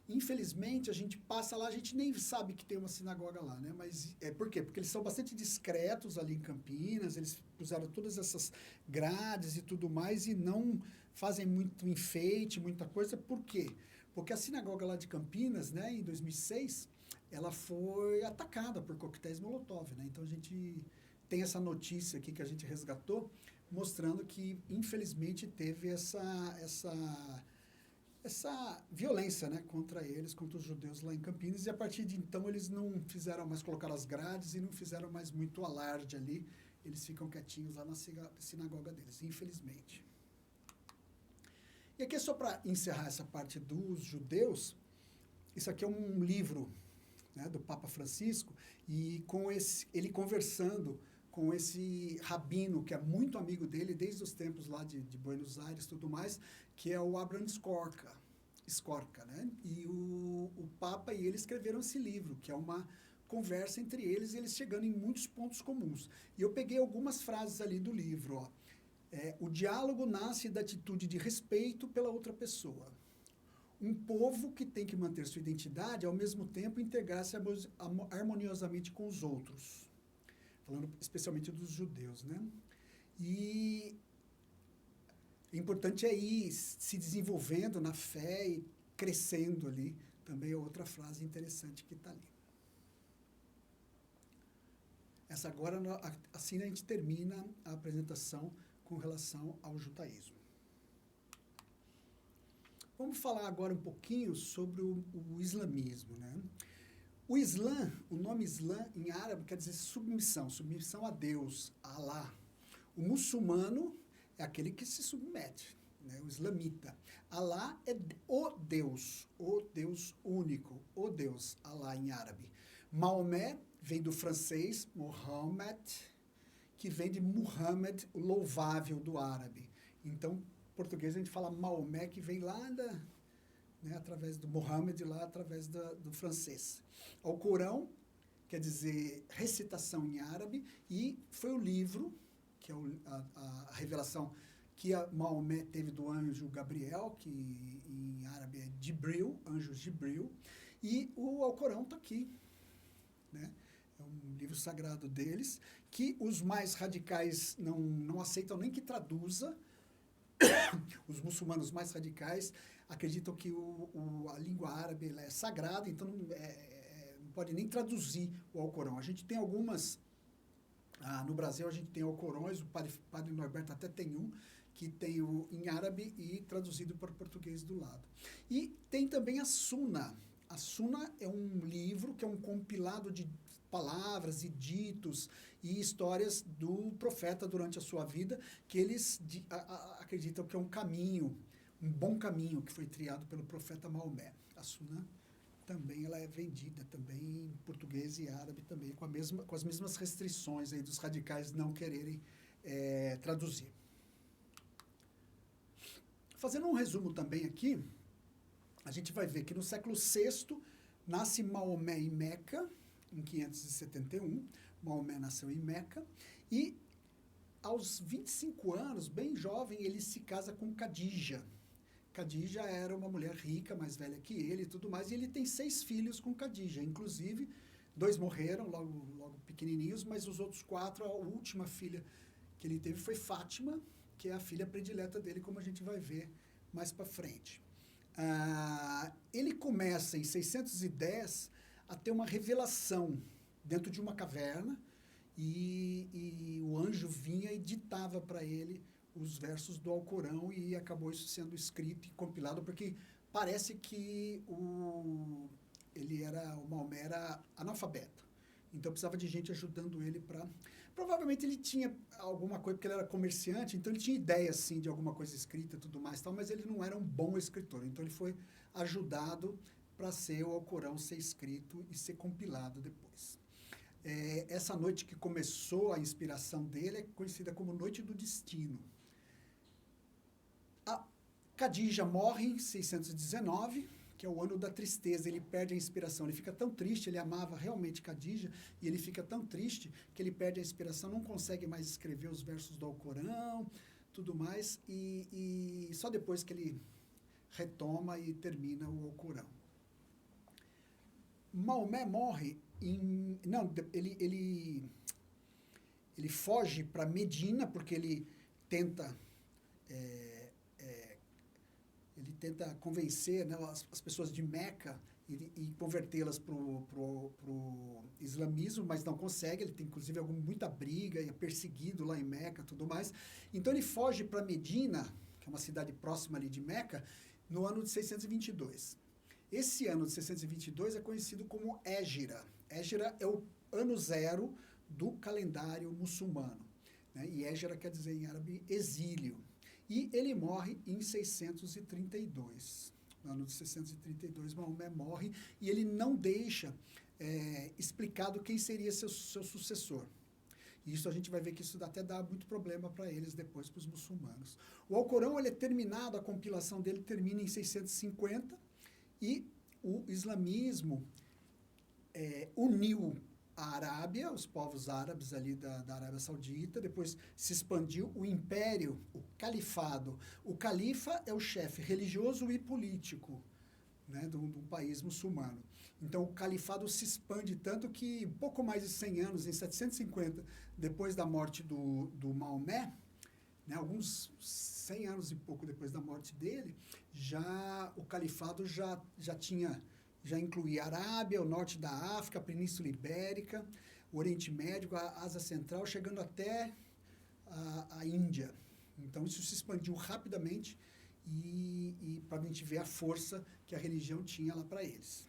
Infelizmente, a gente passa lá, a gente nem sabe que tem uma sinagoga lá, né? Mas por quê? Porque eles são bastante discretos ali em Campinas, eles puseram todas essas grades e tudo mais e não fazem muito enfeite, muita coisa. Por quê? Porque a sinagoga lá de Campinas, né, em 2006, ela foi atacada por coquetéis Molotov, né? Então a gente tem essa notícia aqui que a gente resgatou, mostrando que, infelizmente, teve essa violência, né, contra eles, contra os judeus lá em Campinas, e a partir de então eles não fizeram mais colocar as grades e não fizeram mais muito alarde ali, eles ficam quietinhos lá na sinagoga deles, infelizmente. E aqui é só para encerrar essa parte dos judeus, isso aqui é um livro, né, do Papa Francisco, e ele conversando com esse rabino, que é muito amigo dele, desde os tempos lá de Buenos Aires e tudo mais, que é o Abraham Skorka, né? E o Papa e ele escreveram esse livro, que é uma conversa entre eles, e eles chegando em muitos pontos comuns. E eu peguei algumas frases ali do livro, ó. O diálogo nasce da atitude de respeito pela outra pessoa. Um povo que tem que manter sua identidade, ao mesmo tempo integrar-se harmoniosamente com os outros. Falando especialmente dos judeus, né? E o importante é ir se desenvolvendo na fé e crescendo ali. Também é outra frase interessante que está ali. Essa agora, assim a gente termina a apresentação com relação ao judaísmo. Vamos falar agora um pouquinho sobre o islamismo, né? O Islã, o nome Islã em árabe quer dizer submissão a Deus, a Alá. O muçulmano é aquele que se submete, né? O islamita. Alá é o Deus único, o Deus, Alá em árabe. Maomé vem do francês, Mohammed, que vem de Muhammad, o louvável do árabe. Então, em português a gente fala Maomé, que vem lá né, através do Muhammad, lá através do francês. O Corão quer dizer recitação em árabe, e foi o livro, que é a revelação que Maomé teve do anjo Gabriel, que em árabe é Jibril, anjo Jibril, e o Alcorão está aqui, né? É um livro sagrado deles, que os mais radicais não aceitam nem que traduza. Os muçulmanos mais radicais acreditam que a língua árabe ela é sagrada, então não pode nem traduzir o Alcorão. A gente tem algumas... no Brasil a gente tem Alcorões, o padre Norberto até tem um, que tem em árabe e traduzido para o português do lado. E tem também a Suna. A Suna é um livro que é um compilado de palavras e ditos e histórias do profeta durante a sua vida, que eles acreditam que é um caminho, um bom caminho que foi triado pelo profeta Maomé. A Suna também ela é vendida também em português e árabe também, com as mesmas restrições aí dos radicais não quererem traduzir. Fazendo um resumo também aqui, a gente vai ver que no século VI nasce Maomé em Meca, em 571. Maomé nasceu em Meca. E aos 25 anos, bem jovem, ele se casa com Khadija. Khadija era uma mulher rica, mais velha que ele e tudo mais, e ele tem 6 filhos com Khadija. Inclusive, 2 morreram logo pequenininhos, mas os outros 4, a última filha que ele teve foi Fátima, que é a filha predileta dele, como a gente vai ver mais para frente. Ele começa em 610 a ter uma revelação dentro de uma caverna, e o anjo vinha e ditava para ele os versos do Alcorão, e acabou isso sendo escrito e compilado, porque parece que o Maomé era analfabeto. Então precisava de gente ajudando ele para... Provavelmente ele tinha alguma coisa, porque ele era comerciante, então ele tinha ideia, assim, de alguma coisa escrita e tudo mais, tal, mas ele não era um bom escritor. Então ele foi ajudado para ser o Alcorão ser escrito e ser compilado depois. Essa noite que começou a inspiração dele é conhecida como Noite do Destino. A Khadija morre em 619, que é o ano da tristeza. Ele perde a inspiração, ele fica tão triste, ele amava realmente Khadija, e ele fica tão triste que ele perde a inspiração, não consegue mais escrever os versos do Alcorão, tudo mais, e só depois que ele retoma e termina o Alcorão. Maomé morre em... Não, ele foge para Medina, porque ele tenta... ele tenta convencer, né, as pessoas de Meca e convertê-las para o islamismo, mas não consegue. Ele tem, inclusive, muita briga e é perseguido lá em Meca e tudo mais. Então, ele foge para Medina, que é uma cidade próxima ali de Meca, no ano de 622. Esse ano de 622 é conhecido como Égira. Égira é o ano 0 do calendário muçulmano, né? E Égira quer dizer em árabe exílio. E ele morre em 632. No ano de 632, Maomé morre, e ele não deixa explicado quem seria seu sucessor. E isso a gente vai ver que isso até dá muito problema para eles depois, para os muçulmanos. O Alcorão, ele é terminado, a compilação dele termina em 650, e o islamismo uniu a Arábia, os povos árabes ali da Arábia Saudita, depois se expandiu o império, o califado. O califa é o chefe religioso e político, né, de um país muçulmano. Então o califado se expande tanto que pouco mais de 100 anos, em 750, depois da morte do Maomé, né, alguns 100 anos e pouco depois da morte dele, o califado já incluía a Arábia, o norte da África, a Península Ibérica, o Oriente Médio, a Ásia Central, chegando até a Índia. Então isso se expandiu rapidamente, e para a gente ver a força que a religião tinha lá para eles.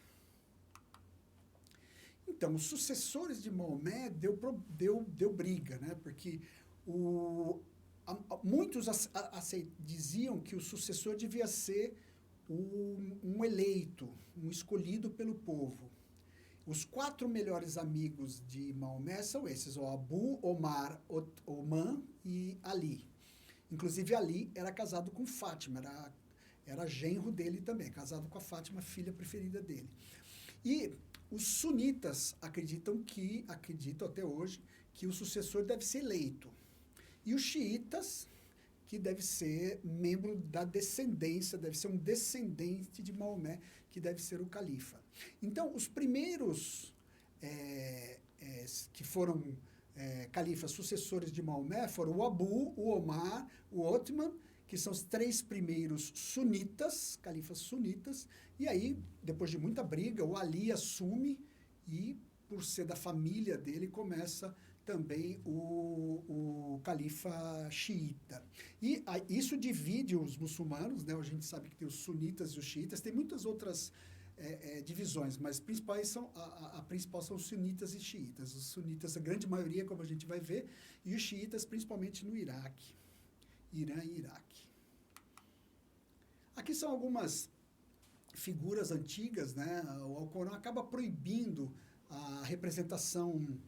Então, os sucessores de Maomé deu briga, né? Porque muitos diziam que o sucessor devia ser um eleito, um escolhido pelo povo. Os 4 melhores amigos de Maomé são esses: o Abu, Omar, Oman e Ali. Inclusive, Ali era casado com Fátima, era genro dele também, casado com a Fátima, filha preferida dele. E os sunitas acreditam até hoje, que o sucessor deve ser eleito. E os xiitas, que deve ser membro da descendência, deve ser um descendente de Maomé, que deve ser o califa. Então, os primeiros que foram califas sucessores de Maomé foram o Abu, o Omar, o Othman, que são os 3 primeiros sunitas, califas sunitas, e aí, depois de muita briga, o Ali assume, e por ser da família dele, começa também o califa xiita. E isso divide os muçulmanos, né? A gente sabe que tem os sunitas e os xiitas, tem muitas outras divisões, mas a principal são os sunitas e xiitas. Os sunitas, a grande maioria, como a gente vai ver, e os xiitas, principalmente no Iraque, Irã e Iraque. Aqui são algumas figuras antigas, né? O Alcorão acaba proibindo a representação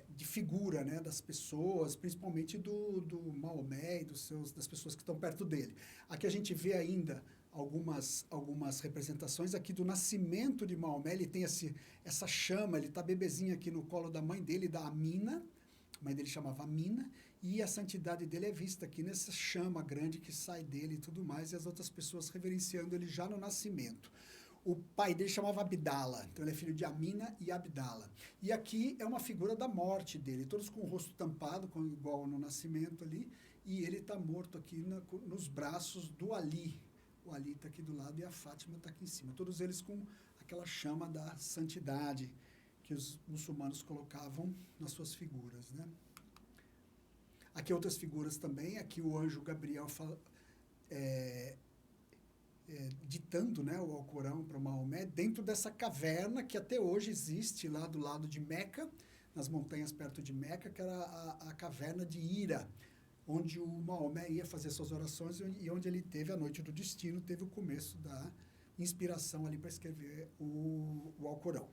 de figura, né, das pessoas, principalmente do Maomé e das pessoas que estão perto dele. Aqui a gente vê ainda algumas representações aqui do nascimento de Maomé. Ele tem essa chama, ele está bebezinho aqui no colo da mãe dele, da Amina. A mãe dele chamava Amina, e a santidade dele é vista aqui nessa chama grande que sai dele e tudo mais, e as outras pessoas reverenciando ele já no nascimento. O pai dele chamava Abdala, então ele é filho de Amina e Abdala. E aqui é uma figura da morte dele, todos com o rosto tampado, igual no nascimento ali, e ele está morto aqui nos braços do Ali. O Ali está aqui do lado e a Fátima está aqui em cima. Todos eles com aquela chama da santidade que os muçulmanos colocavam nas suas figuras, né? Aqui outras figuras também, aqui o anjo Gabriel ditando, né, o Alcorão para Maomé, dentro dessa caverna que até hoje existe lá do lado de Meca, nas montanhas perto de Meca, que era a caverna de Hira, onde o Maomé ia fazer suas orações e onde ele teve a noite do destino, teve o começo da inspiração ali para escrever o Alcorão.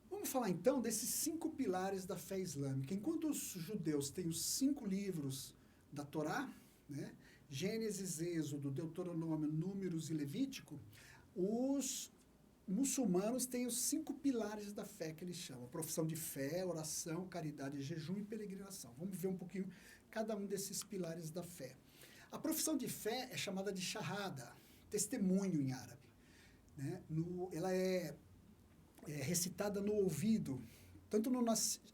Vamos falar então desses 5 pilares da fé islâmica. Enquanto os judeus têm os 5 livros da Torá, né, Gênesis, Êxodo, Deuteronômio, Números e Levítico, os muçulmanos têm os 5 pilares da fé que eles chamam: profissão de fé, oração, caridade, jejum e peregrinação. Vamos ver um pouquinho cada um desses pilares da fé. A profissão de fé é chamada de shahada, testemunho em árabe, né? Ela é recitada no ouvido, tanto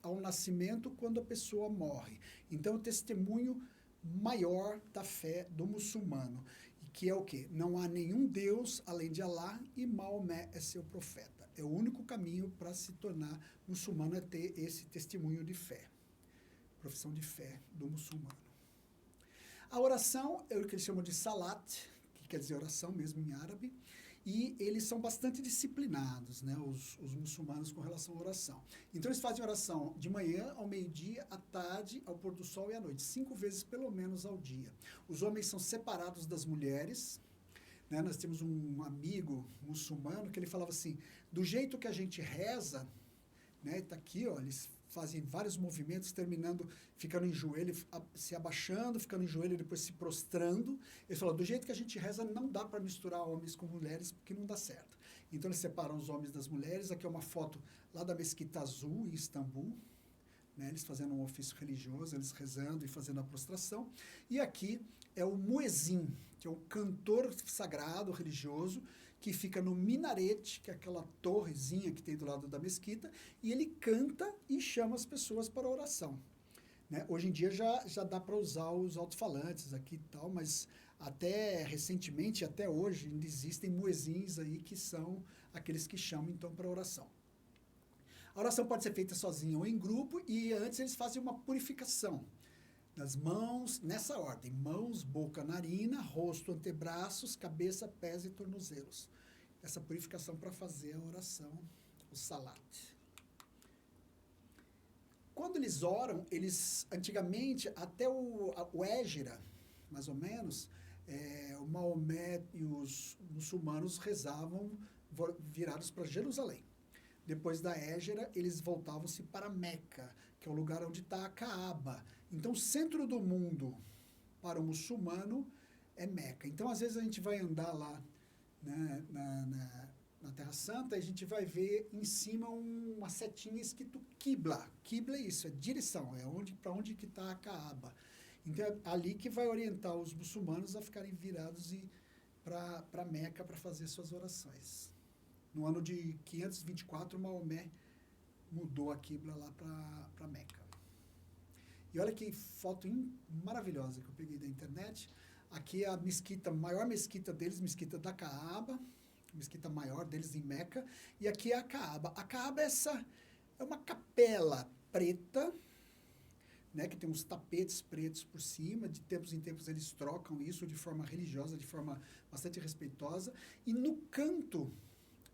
ao nascimento quando a pessoa morre. Então, o testemunho maior da fé do muçulmano, que é o quê? Não há nenhum Deus além de Alá e Maomé é seu profeta. É o único caminho para se tornar muçulmano, é ter esse testemunho de fé. Profissão de fé do muçulmano. A oração é o que eles chamam de salat, que quer dizer oração mesmo em árabe, e eles são bastante disciplinados, né, os muçulmanos com relação à oração. Então eles fazem oração de manhã, ao meio-dia, à tarde, ao pôr do sol e à noite, 5 vezes pelo menos ao dia. Os homens são separados das mulheres, né? Nós temos um amigo muçulmano que ele falava assim: do jeito que a gente reza, né, está aqui, ó, eles fazem vários movimentos, terminando, ficando em joelho, se abaixando, ficando em joelho, depois se prostrando. Ele falou: do jeito que a gente reza, não dá para misturar homens com mulheres, porque não dá certo. Então eles separam os homens das mulheres. Aqui é uma foto lá da Mesquita Azul, em Istambul, né, eles fazendo um ofício religioso, eles rezando e fazendo a prostração. E aqui é o muezim, que é um cantor sagrado, religioso, que fica no minarete, que é aquela torrezinha que tem do lado da mesquita, e ele canta e chama as pessoas para a oração. Né? Hoje em dia já dá para usar os alto-falantes aqui e tal, mas até recentemente, até hoje, ainda existem muezins aí que são aqueles que chamam então para a oração. A oração pode ser feita sozinha ou em grupo, e antes eles fazem uma purificação das mãos, nessa ordem: mãos, boca, narina, rosto, antebraços, cabeça, pés e tornozelos. Essa purificação para fazer a oração, o salat. Quando eles oram, antigamente, até o Hégira, mais ou menos, o Maomé e os muçulmanos rezavam virados para Jerusalém. Depois da Hégira, eles voltavam-se para Meca, que é o lugar onde está a Caaba. Então, o centro do mundo para o muçulmano é Meca. Então, às vezes, a gente vai andar lá, né, na Terra Santa, e a gente vai ver em cima uma setinha escrito Qibla. Qibla é isso, é direção, é para onde que está a Caaba. Então, é ali que vai orientar os muçulmanos a ficarem virados para Meca para fazer suas orações. No ano de 524, Maomé mudou a Qibla lá para Meca. E olha que foto maravilhosa que eu peguei da internet. Aqui é a mesquita, maior mesquita deles, mesquita da Caaba, mesquita maior deles em Meca. E aqui é a Caaba. A Caaba é uma capela preta, né, que tem uns tapetes pretos por cima. De tempos em tempos eles trocam isso de forma religiosa, de forma bastante respeitosa. E no canto,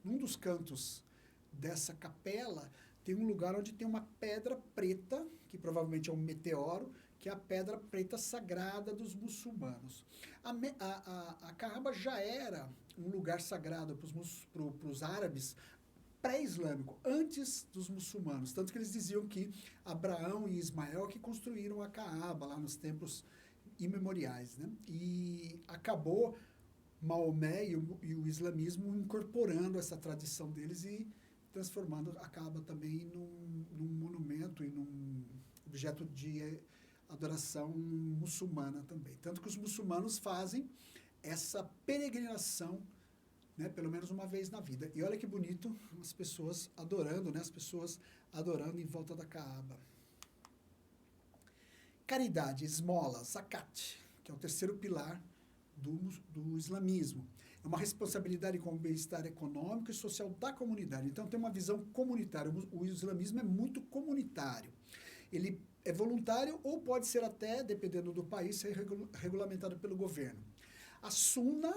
num dos cantos dessa capela, tem um lugar onde tem uma pedra preta, que provavelmente é um meteoro, que é a pedra preta sagrada dos muçulmanos. A Caaba já era um lugar sagrado para os árabes pré-islâmico, antes dos muçulmanos. Tanto que eles diziam que Abraão e Ismael que construíram a Caaba lá nos templos imemoriais, né? E acabou Maomé e o islamismo incorporando essa tradição deles e transformando a Kaaba também num monumento e num objeto de adoração muçulmana também. Tanto que os muçulmanos fazem essa peregrinação, né, pelo menos uma vez na vida. E olha que bonito, as pessoas adorando, né, as pessoas adorando em volta da Kaaba. Caridade, esmola, zakat, que é o terceiro pilar do islamismo. É uma responsabilidade com o bem-estar econômico e social da comunidade. Então, tem uma visão comunitária. O islamismo é muito comunitário. Ele é voluntário ou pode ser até, dependendo do país, ser regulamentado pelo governo. A Sunna,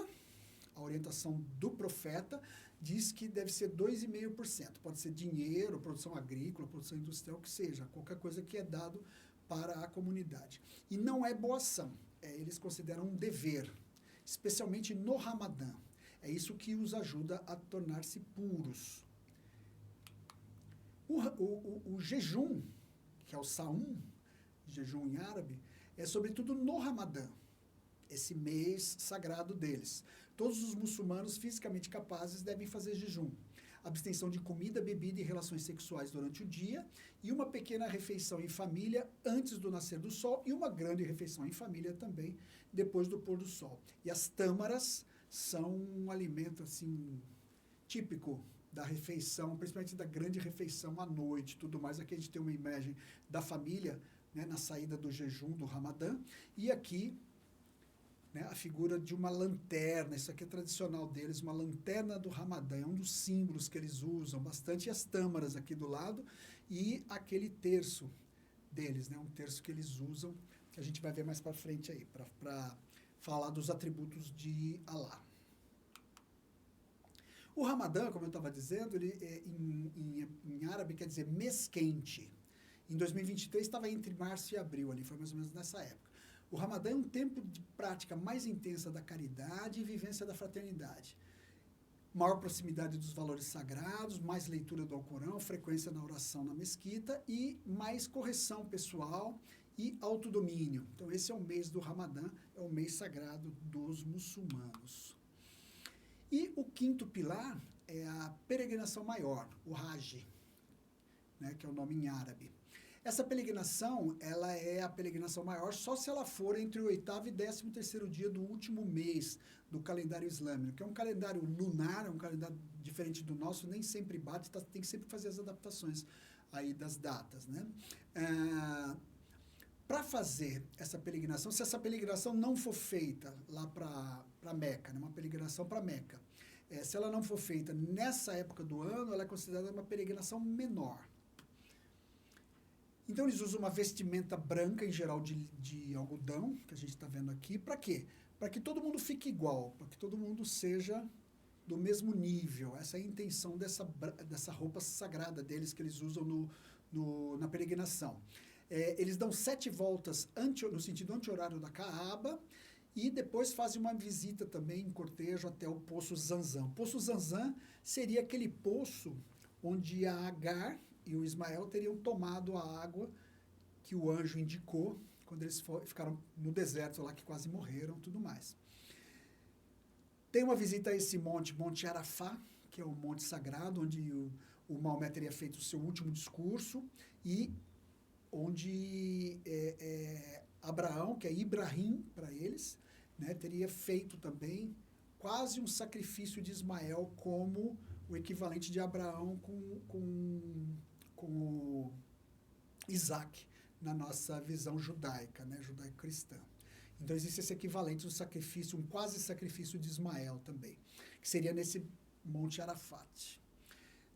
a orientação do profeta, diz que deve ser 2,5%. Pode ser dinheiro, produção agrícola, produção industrial, que seja, qualquer coisa que é dado para a comunidade. E não é boa ação, eles consideram um dever, especialmente no Ramadã. É isso que os ajuda a tornar-se puros. O jejum, que é o Saum, jejum em árabe, é sobretudo no Ramadã, esse mês sagrado deles. Todos os muçulmanos fisicamente capazes devem fazer jejum. Abstenção de comida, bebida e relações sexuais durante o dia, e uma pequena refeição em família antes do nascer do sol, e uma grande refeição em família também depois do pôr do sol. E as tâmaras são um alimento assim típico da refeição, principalmente da grande refeição à noite, tudo mais. Aqui a gente tem uma imagem da família, né, na saída do jejum do Ramadã, e aqui, né, a figura de uma lanterna, isso aqui é tradicional deles, uma lanterna do Ramadã, é um dos símbolos que eles usam bastante, e as tâmaras aqui do lado, e aquele terço deles, né, um terço que eles usam, que a gente vai ver mais para frente aí, para falar dos atributos de Alá. O Ramadã, como eu estava dizendo, ele em árabe quer dizer mês quente. Em 2023 estava entre março e abril ali, foi mais ou menos nessa época. O Ramadã é um tempo de prática mais intensa da caridade e vivência da fraternidade. Maior proximidade dos valores sagrados, mais leitura do Alcorão, frequência na oração na mesquita e mais correção pessoal e autodomínio. Então esse é o mês do Ramadã, é o mês sagrado dos muçulmanos. E o quinto pilar é a peregrinação maior, o Hajj, né, que é o nome em árabe. Essa peregrinação, ela é a peregrinação maior só se ela for entre o 8º e 13º dia do último mês do calendário islâmico, que é um calendário lunar, é um calendário diferente do nosso, nem sempre bate, tem que sempre fazer as adaptações aí das datas, né? Para fazer essa peregrinação, se essa peregrinação não for feita lá para Meca, né, uma peregrinação para Meca, se ela não for feita nessa época do ano, ela é considerada uma peregrinação menor. Então eles usam uma vestimenta branca, em geral de algodão, que a gente está vendo aqui. Para quê? Para que todo mundo fique igual, para que todo mundo seja do mesmo nível. Essa é a intenção dessa roupa sagrada deles que eles usam na peregrinação. Eles dão 7 voltas no sentido anti-horário da Caaba e depois fazem uma visita também em cortejo até o Poço Zanzã. O Poço Zanzã seria aquele poço onde a Agar e o Ismael teriam tomado a água que o anjo indicou quando eles ficaram no deserto lá, que quase morreram, tudo mais. Tem uma visita a esse Monte Arafá, que é o monte sagrado, onde o Maomé teria feito o seu último discurso, e onde Abraão, que é Ibrahim para eles, né, teria feito também quase um sacrifício de Ismael como o equivalente de Abraão com o Isaac, na nossa visão judaica, né, judaico-cristã. Então existe esse equivalente do sacrifício, um quase sacrifício de Ismael também, que seria nesse Monte Arafat.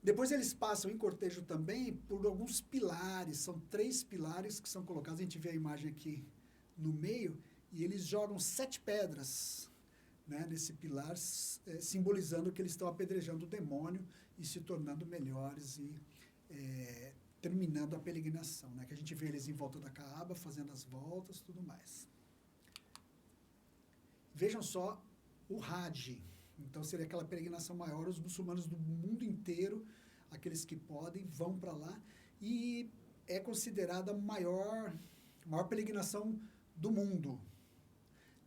Depois eles passam em cortejo também por alguns pilares, são 3 pilares que são colocados, a gente vê a imagem aqui no meio, e eles jogam 7 pedras, né, nesse pilar, simbolizando que eles estão apedrejando o demônio e se tornando melhores e terminando a peregrinação, né, que a gente vê eles em volta da Caaba, fazendo as voltas, tudo mais. Vejam só o Hajj. Então seria aquela peregrinação maior, os muçulmanos do mundo inteiro aqueles que podem vão para lá e é considerada a maior peregrinação do mundo,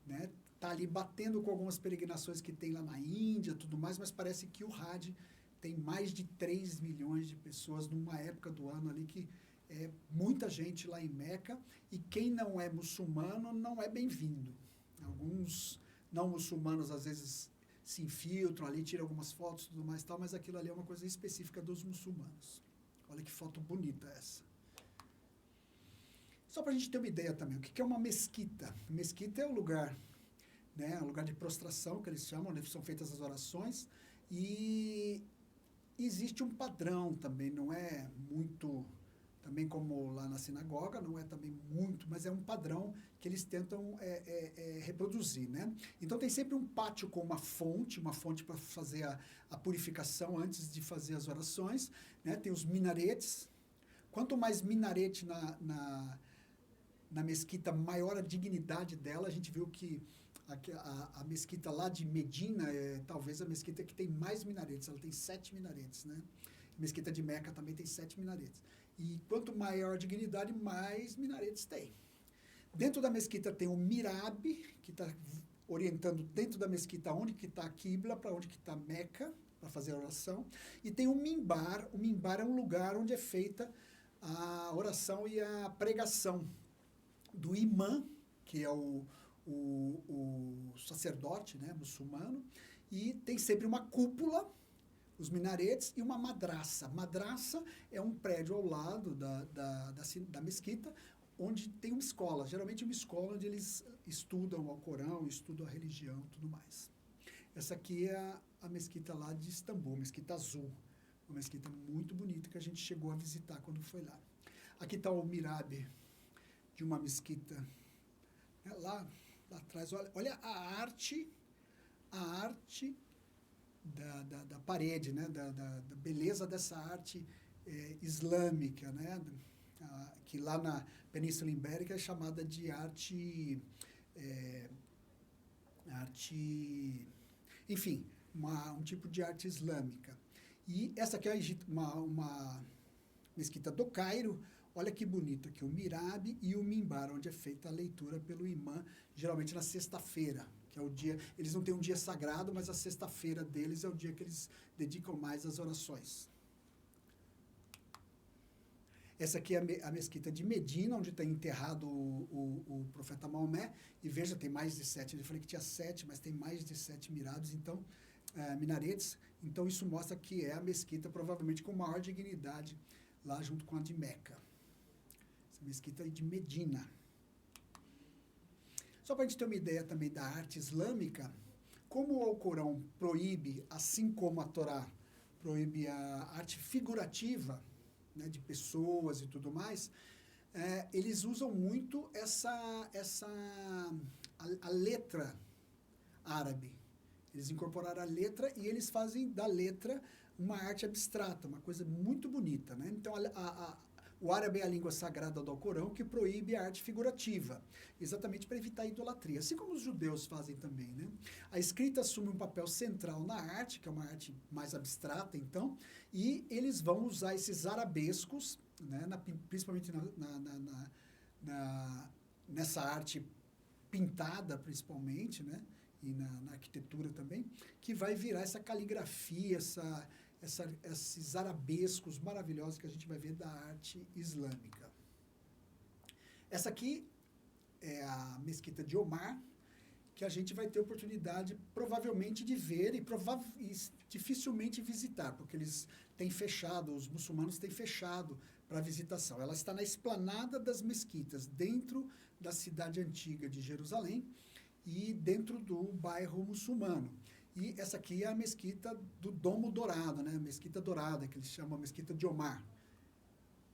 né? Tá ali batendo com algumas peregrinações que tem lá na Índia, tudo mais, mas parece que o Hajj tem mais de 3 milhões de pessoas numa época do ano ali que é muita gente lá em Meca, e quem não é muçulmano não é bem-vindo. Alguns não muçulmanos às vezes se infiltram ali, tiram algumas fotos e tudo mais, tal, mas aquilo ali é uma coisa específica dos muçulmanos. Olha que foto bonita essa. Só para a gente ter uma ideia também, o que é uma mesquita? Mesquita é o lugar, né, um lugar de prostração, que eles chamam, onde são feitas as orações, e existe um padrão também, não é muito, também como lá na sinagoga, não é também muito, mas é um padrão que eles tentam reproduzir, né? Então tem sempre um pátio com uma fonte para fazer a purificação antes de fazer as orações, né? Tem os minaretes. Quanto mais minarete na mesquita, maior a dignidade dela. A gente viu que a mesquita lá de Medina é talvez a mesquita que tem mais minaretes, ela tem 7 minaretes, né? A mesquita de Meca também tem 7 minaretes. E quanto maior a dignidade, mais minaretes tem. Dentro da mesquita tem o mirabe, que está orientando dentro da mesquita onde que está a Qibla, para onde que está Meca, para fazer a oração. E tem o mimbar é um lugar onde é feita a oração e a pregação do imã, que é o sacerdote, né, muçulmano, e tem sempre uma cúpula, os minaretes, e uma madraça. Madraça é um prédio ao lado da mesquita, onde tem uma escola, geralmente uma escola onde eles estudam o Corão, estudam a religião e tudo mais. Essa aqui é a mesquita lá de Istambul, Mesquita Azul, uma mesquita muito bonita que a gente chegou a visitar quando foi lá. Aqui está o mirabe de uma mesquita, lá atrás, olha a arte da parede, né? Da beleza dessa arte islâmica, né? Que lá na Península Ibérica é chamada de arte, enfim, um tipo de arte islâmica. E essa aqui é uma mesquita do Cairo. Olha que bonito aqui, o mirabe e o mimbar, onde é feita a leitura pelo imã, geralmente na sexta-feira, que é o dia, eles não têm um dia sagrado, mas a sexta-feira deles é o dia que eles dedicam mais às orações. Essa aqui é a mesquita de Medina, onde está enterrado o profeta Maomé, e veja, tem mais de 7, eu falei que tinha 7, mas tem mais de 7 mirados, então, minaretes, então isso mostra que é a mesquita provavelmente com maior dignidade lá junto com a de Meca. Essa mesquita aí de Medina. Só para a gente ter uma ideia também da arte islâmica, como o Alcorão proíbe, assim como a Torá proíbe a arte figurativa, né, de pessoas e tudo mais, eles usam muito a letra árabe. Eles incorporaram a letra e eles fazem da letra uma arte abstrata, uma coisa muito bonita, né? Então, o árabe é a língua sagrada do Alcorão, que proíbe a arte figurativa, exatamente para evitar a idolatria, assim como os judeus fazem também, né? A escrita assume um papel central na arte, que é uma arte mais abstrata, então, e eles vão usar esses arabescos, né, principalmente nessa arte pintada, principalmente, né? E na arquitetura também, que vai virar essa caligrafia, esses arabescos maravilhosos que a gente vai ver da arte islâmica. Essa aqui é a mesquita de Omar, que a gente vai ter oportunidade provavelmente de ver e dificilmente visitar, porque eles têm fechado, os muçulmanos têm fechado para visitação. Ela está na esplanada das mesquitas, dentro da cidade antiga de Jerusalém, e dentro do bairro muçulmano. E essa aqui é a mesquita do Domo Dourado, né? A mesquita dourada, que eles chamam a mesquita de Omar.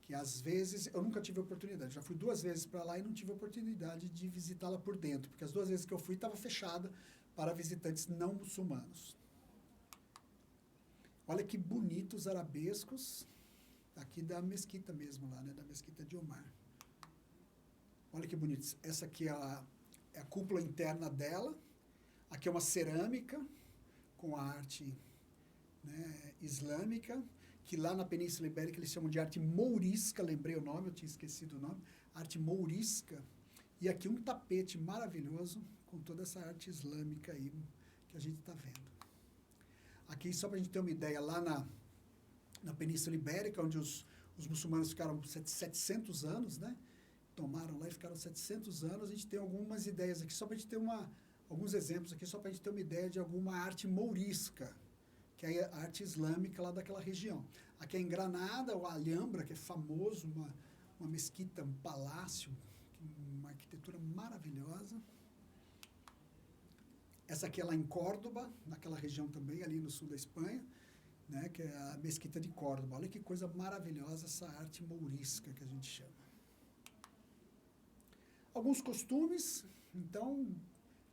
Que às vezes, eu nunca tive oportunidade, já fui 2 vezes para lá e não tive oportunidade de visitá-la por dentro, porque as 2 vezes que eu fui estava fechada para visitantes não muçulmanos. Olha que bonitos arabescos, aqui da mesquita mesmo lá, né? Da mesquita de Omar. Olha que bonitos. Essa aqui é a cúpula interna dela. Aqui é uma cerâmica com a arte, né, islâmica. que lá na Península Ibérica eles chamam de arte mourisca, lembrei o nome, eu tinha esquecido o nome, arte mourisca. E aqui um tapete maravilhoso com toda essa arte islâmica aí que a gente está vendo. Aqui, só para a gente ter uma ideia, lá na Península Ibérica, onde os muçulmanos ficaram 700 anos, né? Tomaram lá e ficaram 700 anos, a gente tem algumas ideias aqui, só para a gente ter alguns exemplos aqui, só para a gente ter uma ideia de alguma arte mourisca, que é a arte islâmica lá daquela região. Aqui é em Granada, o Alhambra, que é famoso, uma mesquita, um palácio, uma arquitetura maravilhosa. Essa aqui é lá em Córdoba, naquela região também, ali no sul da Espanha, né, que é a mesquita de Córdoba. Olha que coisa maravilhosa essa arte mourisca que a gente chama. Alguns costumes, então,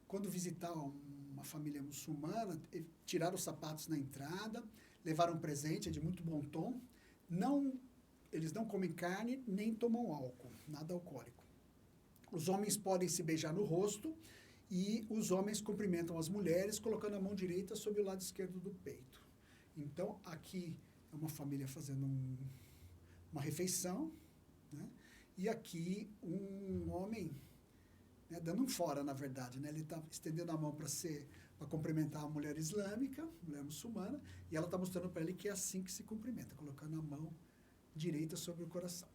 quando visitar uma família muçulmana, tirar os sapatos na entrada, levar um presente, é de muito bom tom. Eles não comem carne, nem tomam álcool, nada alcoólico. Os homens podem se beijar no rosto e os homens cumprimentam as mulheres colocando a mão direita sobre o lado esquerdo do peito. Então, aqui é uma família fazendo uma refeição, né? E aqui um homem, né, dando um fora, na verdade, né? Ele está estendendo a mão para cumprimentar a mulher islâmica, mulher muçulmana, e ela está mostrando para ele que é assim que se cumprimenta, colocando a mão direita sobre o coração.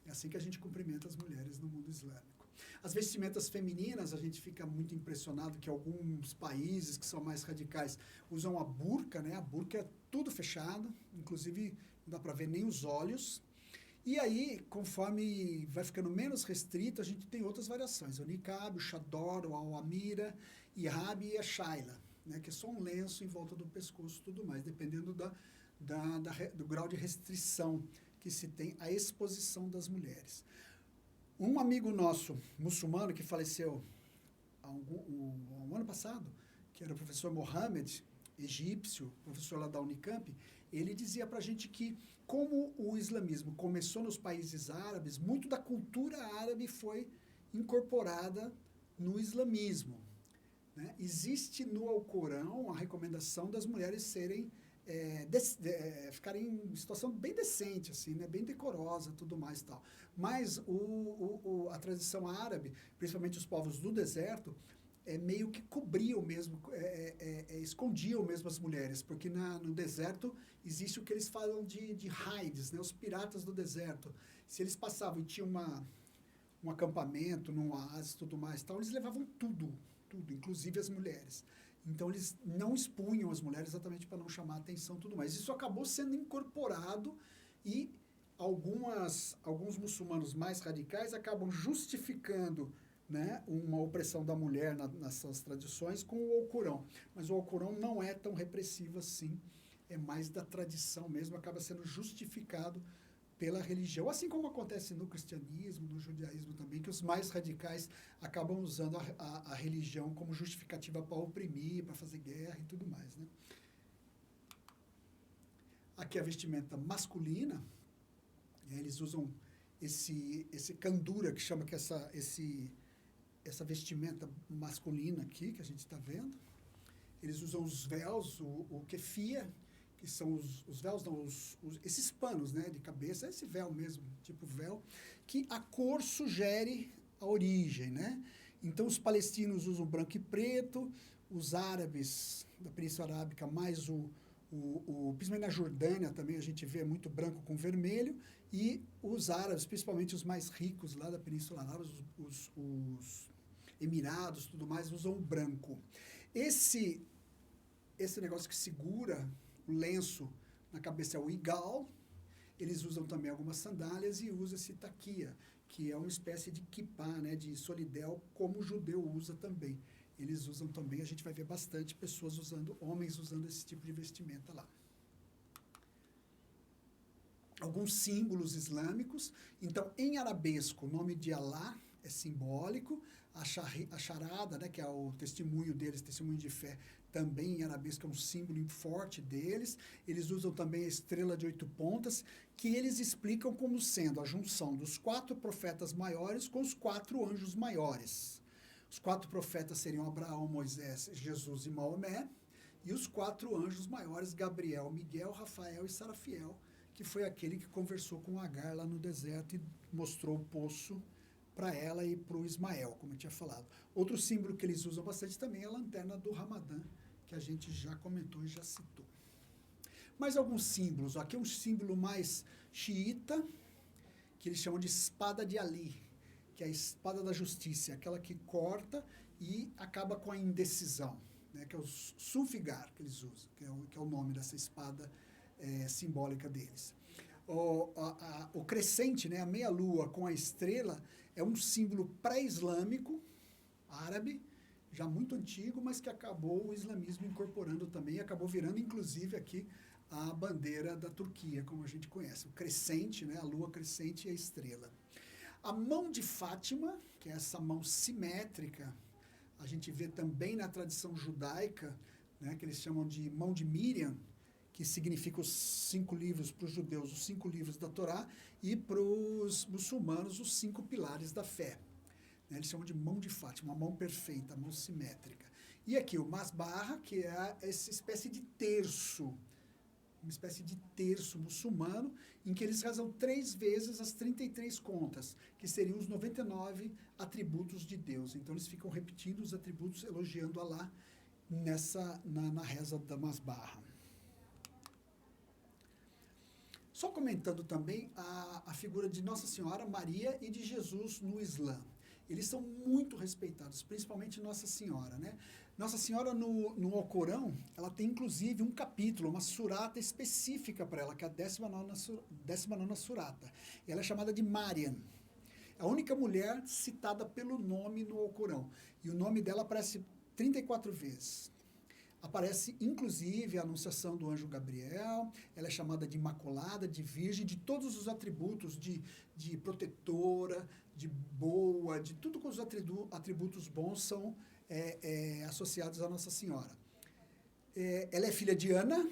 É assim que a gente cumprimenta as mulheres no mundo islâmico. As vestimentas femininas, a gente fica muito impressionado que alguns países que são mais radicais usam a burca, né? A burca é tudo fechado, inclusive não dá para ver nem os olhos. E aí, conforme vai ficando menos restrito, a gente tem outras variações. O niqab, o chador, o al-amira, hijab e a shaila, né? Que é só um lenço em volta do pescoço e tudo mais, dependendo do grau de restrição que se tem à exposição das mulheres. Um amigo nosso, muçulmano, que faleceu há um ano passado, que era o professor Mohammed, egípcio, professor lá da Unicamp, ele dizia para a gente que, como o islamismo começou nos países árabes, muito da cultura árabe foi incorporada no islamismo, né? Existe no Alcorão a recomendação das mulheres ficarem em situação bem decente, assim, né? Bem decorosa, tudo mais e tal. Mas a tradição árabe, principalmente os povos do deserto, meio que cobriam mesmo, escondiam mesmo as mulheres, porque no deserto existe o que eles falam de raids, né? Os piratas do deserto. Se eles passavam e tinham um acampamento, num oásis e tudo mais, tal, eles levavam tudo, inclusive as mulheres. Então, eles não expunham as mulheres exatamente para não chamar a atenção e tudo mais. Isso acabou sendo incorporado e alguns muçulmanos mais radicais acabam justificando, né, uma opressão da mulher nas suas tradições com o Alcorão. Mas o Alcorão não é tão repressivo assim, é mais da tradição mesmo, acaba sendo justificado pela religião, assim como acontece no cristianismo, no judaísmo também, que os mais radicais acabam usando a religião como justificativa para oprimir, para fazer guerra e tudo mais, né? Aqui a vestimenta masculina, eles usam esse kandura, que chama que essa vestimenta masculina aqui, que a gente está vendo. Eles usam os véus, o kefia, que são os véus, não, esses panos, né, de cabeça, esse véu mesmo, tipo véu, que a cor sugere a origem, né? Então, os palestinos usam branco e preto, os árabes da Península Arábica, mais principalmente na Jordânia também a gente vê muito branco com vermelho, e os árabes, principalmente os mais ricos lá da Península Arábica, os Emirados, tudo mais, usam o branco. Esse negócio que segura o lenço na cabeça é o igal. Eles usam também algumas sandálias e usam esse taquia, que é uma espécie de kippah, né, de solidel, como o judeu usa também. Eles usam também, a gente vai ver bastante pessoas homens usando esse tipo de vestimenta lá. Alguns símbolos islâmicos. Então, em arabesco, o nome de Alá é simbólico. A charada, né, que é o testemunho deles, testemunho de fé, também em arabesco é um símbolo forte deles. Eles usam também a estrela de 8 pontas, que eles explicam como sendo a junção dos 4 profetas maiores com os 4 anjos maiores. Os 4 profetas seriam Abraão, Moisés, Jesus e Maomé. e os 4 anjos maiores, Gabriel, Miguel, Rafael e Sarafiel, que foi aquele que conversou com Agar lá no deserto e mostrou o poço para ela e para o Ismael, como eu tinha falado. Outro símbolo que eles usam bastante também é a lanterna do Ramadã, que a gente já comentou e já citou. Mais alguns símbolos. Aqui é um símbolo mais xiita, que eles chamam de espada de Ali, que é a espada da justiça, aquela que corta e acaba com a indecisão, né, que é o sulfigar que eles usam, que é o nome dessa espada simbólica deles. O crescente, né, a meia-lua com a estrela, é um símbolo pré-islâmico, árabe, já muito antigo, mas que acabou o islamismo incorporando também, acabou virando inclusive aqui a bandeira da Turquia, como a gente conhece, o crescente, né, a lua crescente e a estrela. A mão de Fátima, que é essa mão simétrica, a gente vê também na tradição judaica, né, que eles chamam de mão de Miriam, que significa os 5 livros para os judeus, os 5 livros da Torá, e para os muçulmanos, os 5 pilares da fé. Eles chamam de mão de Fátima, uma mão perfeita, mão simétrica. E aqui o Masbarra, que é essa espécie de terço, uma espécie de terço muçulmano, em que eles rezam 3 vezes as 33 contas, que seriam os 99 atributos de Deus. Então eles ficam repetindo os atributos, elogiando Alá na reza da Masbarra. Só comentando também a figura de Nossa Senhora, Maria e de Jesus no Islã. Eles são muito respeitados, principalmente Nossa Senhora, né? Nossa Senhora no Alcorão, ela tem inclusive um capítulo, uma surata específica para ela, que é a 19ª surata. Ela é chamada de Mariam. É a única mulher citada pelo nome no Alcorão. E o nome dela aparece 34 vezes. Aparece, inclusive, a anunciação do anjo Gabriel, ela é chamada de imaculada, de virgem, de todos os atributos de protetora, de boa, de tudo que os atributos bons são associados a Nossa Senhora. Ela é filha de Ana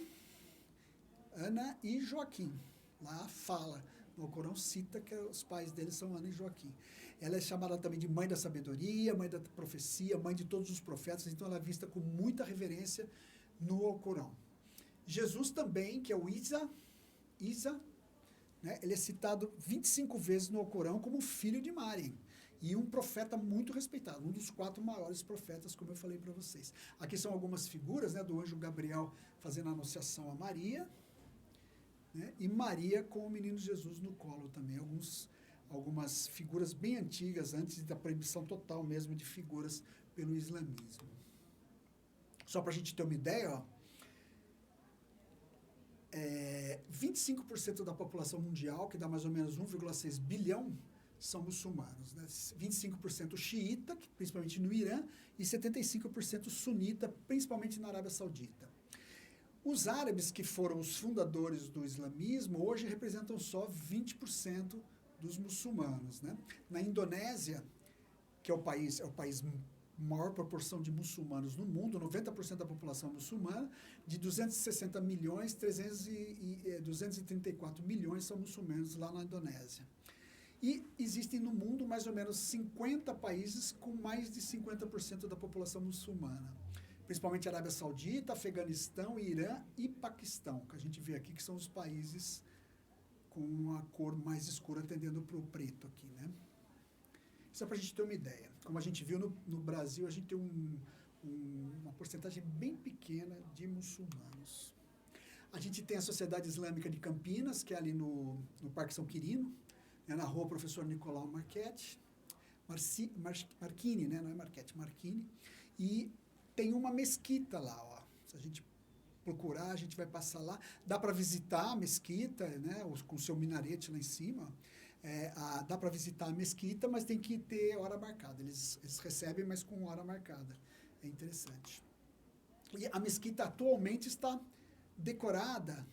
e Joaquim. Lá fala, no Corão cita que os pais deles são Ana e Joaquim. Ela é chamada também de mãe da sabedoria, mãe da profecia, mãe de todos os profetas, então ela é vista com muita reverência no Alcorão. Jesus também, que é o Isa, né, ele é citado 25 vezes no Alcorão como filho de Mariam, e um profeta muito respeitado, um dos 4 maiores profetas, como eu falei para vocês. Aqui são algumas figuras, né, do anjo Gabriel fazendo a anunciação a Maria, né, e Maria com o menino Jesus no colo também, algumas figuras bem antigas, antes da proibição total mesmo de figuras pelo islamismo. Só para a gente ter uma ideia, ó, 25% da população mundial, que dá mais ou menos 1,6 bilhão, são muçulmanos. Né? 25% xiita, principalmente no Irã, e 75% sunita, principalmente na Arábia Saudita. Os árabes, que foram os fundadores do islamismo, hoje representam só 20% dos muçulmanos. Né? Na Indonésia, que é o país maior proporção de muçulmanos no mundo, 90% da população muçulmana, de 260 milhões, 234 milhões são muçulmanos lá na Indonésia. E existem no mundo mais ou menos 50 países com mais de 50% da população muçulmana. Principalmente Arábia Saudita, Afeganistão, Irã e Paquistão, que a gente vê aqui que são os países com a cor mais escura tendendo para o preto aqui, né? Isso é para a gente ter uma ideia. Como a gente viu no Brasil, a gente tem uma porcentagem bem pequena de muçulmanos. A gente tem a Sociedade Islâmica de Campinas, que é ali no Parque São Quirino, né, na rua Professor Nicolau Marchini, né, não é Marchetti, Marchini, e tem uma mesquita lá, ó. Se a gente procurar, a gente vai passar lá. Dá para visitar a mesquita, né, com o seu minarete lá em cima. Dá para visitar a mesquita, mas tem que ter hora marcada. Eles recebem, mas com hora marcada. É interessante. E a mesquita atualmente está decorada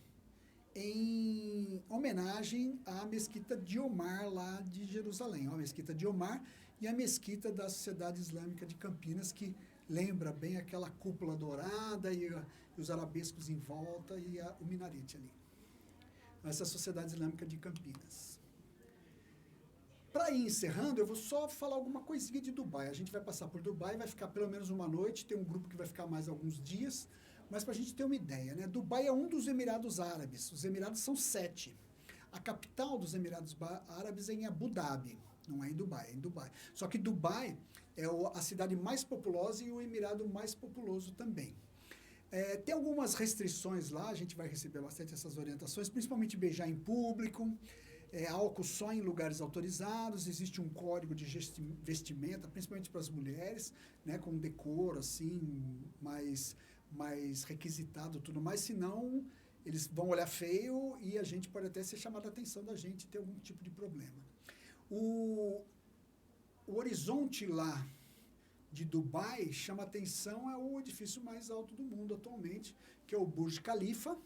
em homenagem à mesquita de Omar, lá de Jerusalém. A mesquita de Omar e a mesquita da Sociedade Islâmica de Campinas, que lembra bem aquela cúpula dourada e os arabescos em volta e o minarete ali. Essa é a Sociedade Islâmica de Campinas. Para ir encerrando, eu vou só falar alguma coisinha de Dubai. A gente vai passar por Dubai, vai ficar pelo menos uma noite, tem um grupo que vai ficar mais alguns dias, Mas para a gente ter uma ideia, né? Dubai é um dos Emirados Árabes. Os Emirados são 7. A capital dos Emirados Árabes é em Abu Dhabi, não é em Dubai, é em Dubai. Só que Dubai é a cidade mais populosa e o Emirado mais populoso também. Tem algumas restrições lá, a gente vai receber bastante essas orientações, principalmente beijar em público, álcool só em lugares autorizados, existe um código de vestimenta, principalmente para as mulheres, né, com decoro assim, mais requisitado, tudo mais, senão eles vão olhar feio e a gente pode até ser chamado a atenção da gente e ter algum tipo de problema. O horizonte lá de Dubai chama atenção, é o edifício mais alto do mundo atualmente, que é o Burj Khalifa,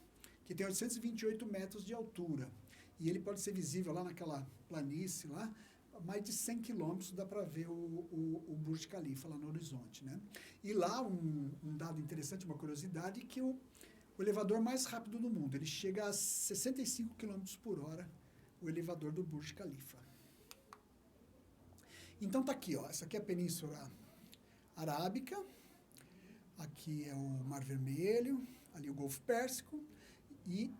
que tem 828 metros de altura. E ele pode ser visível lá naquela planície lá, mais de 100 quilômetros dá para ver o Burj Khalifa lá no horizonte, né? E lá, um dado interessante, uma curiosidade, que o elevador mais rápido do mundo, ele chega a 65 quilômetros por hora, o elevador do Burj Khalifa. Então tá aqui, ó, essa aqui é a Península Arábica, aqui é o Mar Vermelho, ali o Golfo Pérsico, e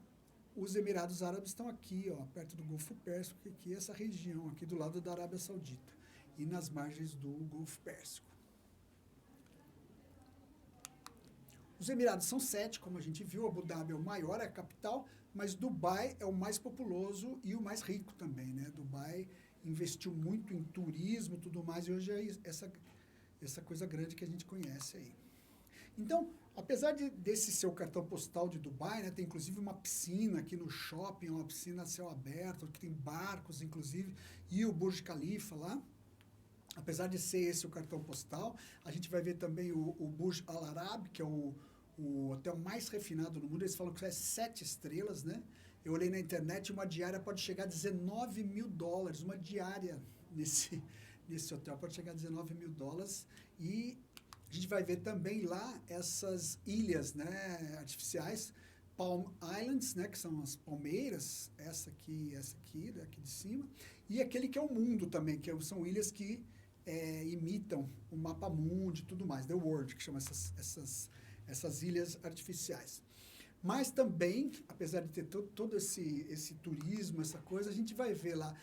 os Emirados Árabes estão aqui, ó, perto do Golfo Pérsico, que aqui é essa região, aqui do lado da Arábia Saudita, e nas margens do Golfo Pérsico. Os Emirados são 7, como a gente viu, Abu Dhabi é o maior, é a capital, mas Dubai é o mais populoso e o mais rico também, né? Dubai investiu muito em turismo e tudo mais, e hoje é essa coisa grande que a gente conhece aí. Então, apesar desse seu cartão postal de Dubai, né, tem inclusive uma piscina aqui no shopping, uma piscina a céu aberto, que tem barcos, inclusive, e o Burj Khalifa lá. Apesar de ser esse o cartão postal, a gente vai ver também o Burj Al Arab, que é o hotel mais refinado do mundo. Eles falam que é 7 estrelas, né? Eu olhei na internet, uma diária pode chegar a $19 mil, uma diária nesse hotel pode chegar a $19 mil. E a gente vai ver também lá essas ilhas, né, artificiais, Palm Islands, né, que são as palmeiras, essa aqui, daqui de cima, e aquele que é o mundo também, que são ilhas que imitam o mapa mundi e tudo mais, The World, que chama essas ilhas artificiais. Mas também, apesar de ter todo esse turismo, essa coisa, a gente vai ver lá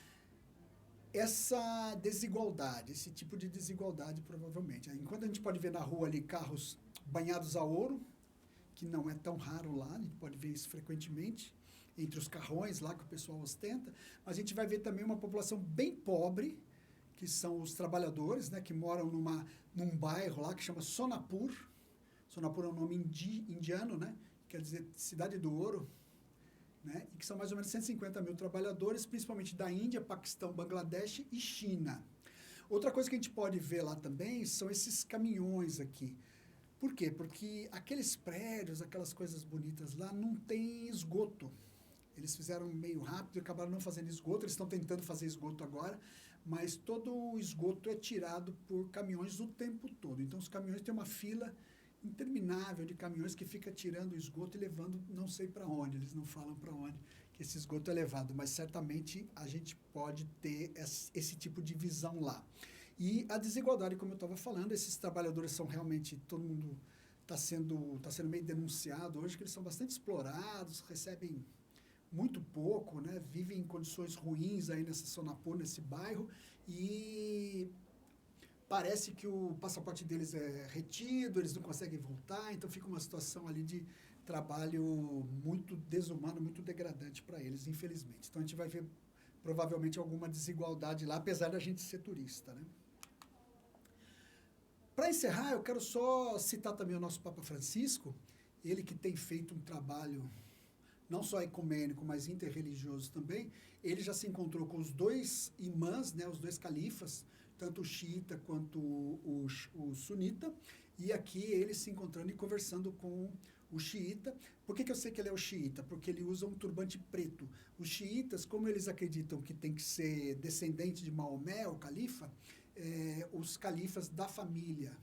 essa desigualdade, esse tipo de desigualdade provavelmente. Enquanto a gente pode ver na rua ali carros banhados a ouro, que não é tão raro lá, a gente pode ver isso frequentemente, entre os carrões lá que o pessoal ostenta, mas a gente vai ver também uma população bem pobre, que são os trabalhadores, né, que moram num bairro lá que chama Sonapur. Sonapur é um nome indiano, né, quer dizer cidade do ouro, né, e que são mais ou menos 150 mil trabalhadores, principalmente da Índia, Paquistão, Bangladesh e China. Outra coisa que a gente pode ver lá também são esses caminhões aqui. Por quê? Porque aqueles prédios, aquelas coisas bonitas lá, não tem esgoto. Eles fizeram meio rápido e acabaram não fazendo esgoto. Eles estão tentando fazer esgoto agora, mas todo o esgoto é tirado por caminhões o tempo todo. Então, os caminhões têm uma fila interminável de caminhões que fica tirando o esgoto e levando não sei para onde. Eles não falam para onde que esse esgoto é levado, mas certamente a gente pode ter esse tipo de visão lá. E a desigualdade, como eu estava falando, esses trabalhadores são realmente, todo mundo está sendo meio denunciado hoje, que eles são bastante explorados, recebem muito pouco, né? Vivem em condições ruins aí nessa Sonapur, nesse bairro, e parece que o passaporte deles é retido, eles não conseguem voltar, então fica uma situação ali de trabalho muito desumano, muito degradante para eles, infelizmente. Então a gente vai ver provavelmente alguma desigualdade lá, apesar da gente ser turista, né? Para encerrar, eu quero só citar também o nosso Papa Francisco, ele que tem feito um trabalho não só ecumênico, mas interreligioso também. Ele já se encontrou com os 2 imãs, né, os 2 califas, tanto o xiita quanto o sunita, e aqui ele se encontrando e conversando com o xiita. Por que eu sei que ele é o xiita? Porque ele usa um turbante preto. Os xiitas, como eles acreditam que tem que ser descendente de Maomé, o califa, os califas da família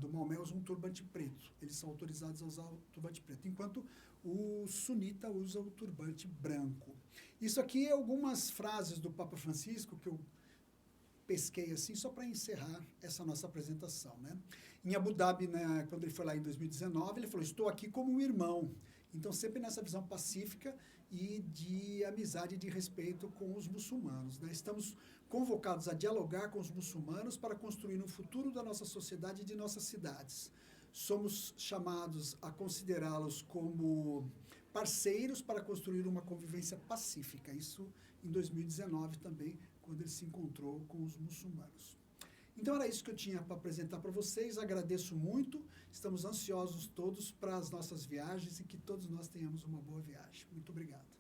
do Maomé usam um turbante preto. Eles são autorizados a usar o turbante preto, enquanto o sunita usa o turbante branco. Isso aqui é algumas frases do Papa Francisco que eu pesquei assim, só para encerrar essa nossa apresentação, né? Em Abu Dhabi, né, quando ele foi lá em 2019, ele falou, estou aqui como um irmão. Então, sempre nessa visão pacífica e de amizade e de respeito com os muçulmanos, né? Estamos convocados a dialogar com os muçulmanos para construir um futuro da nossa sociedade e de nossas cidades. Somos chamados a considerá-los como parceiros para construir uma convivência pacífica. Isso em 2019 também, quando ele se encontrou com os muçulmanos. Então era isso que eu tinha para apresentar para vocês. Agradeço muito. Estamos ansiosos todos para as nossas viagens e que todos nós tenhamos uma boa viagem. Muito obrigado.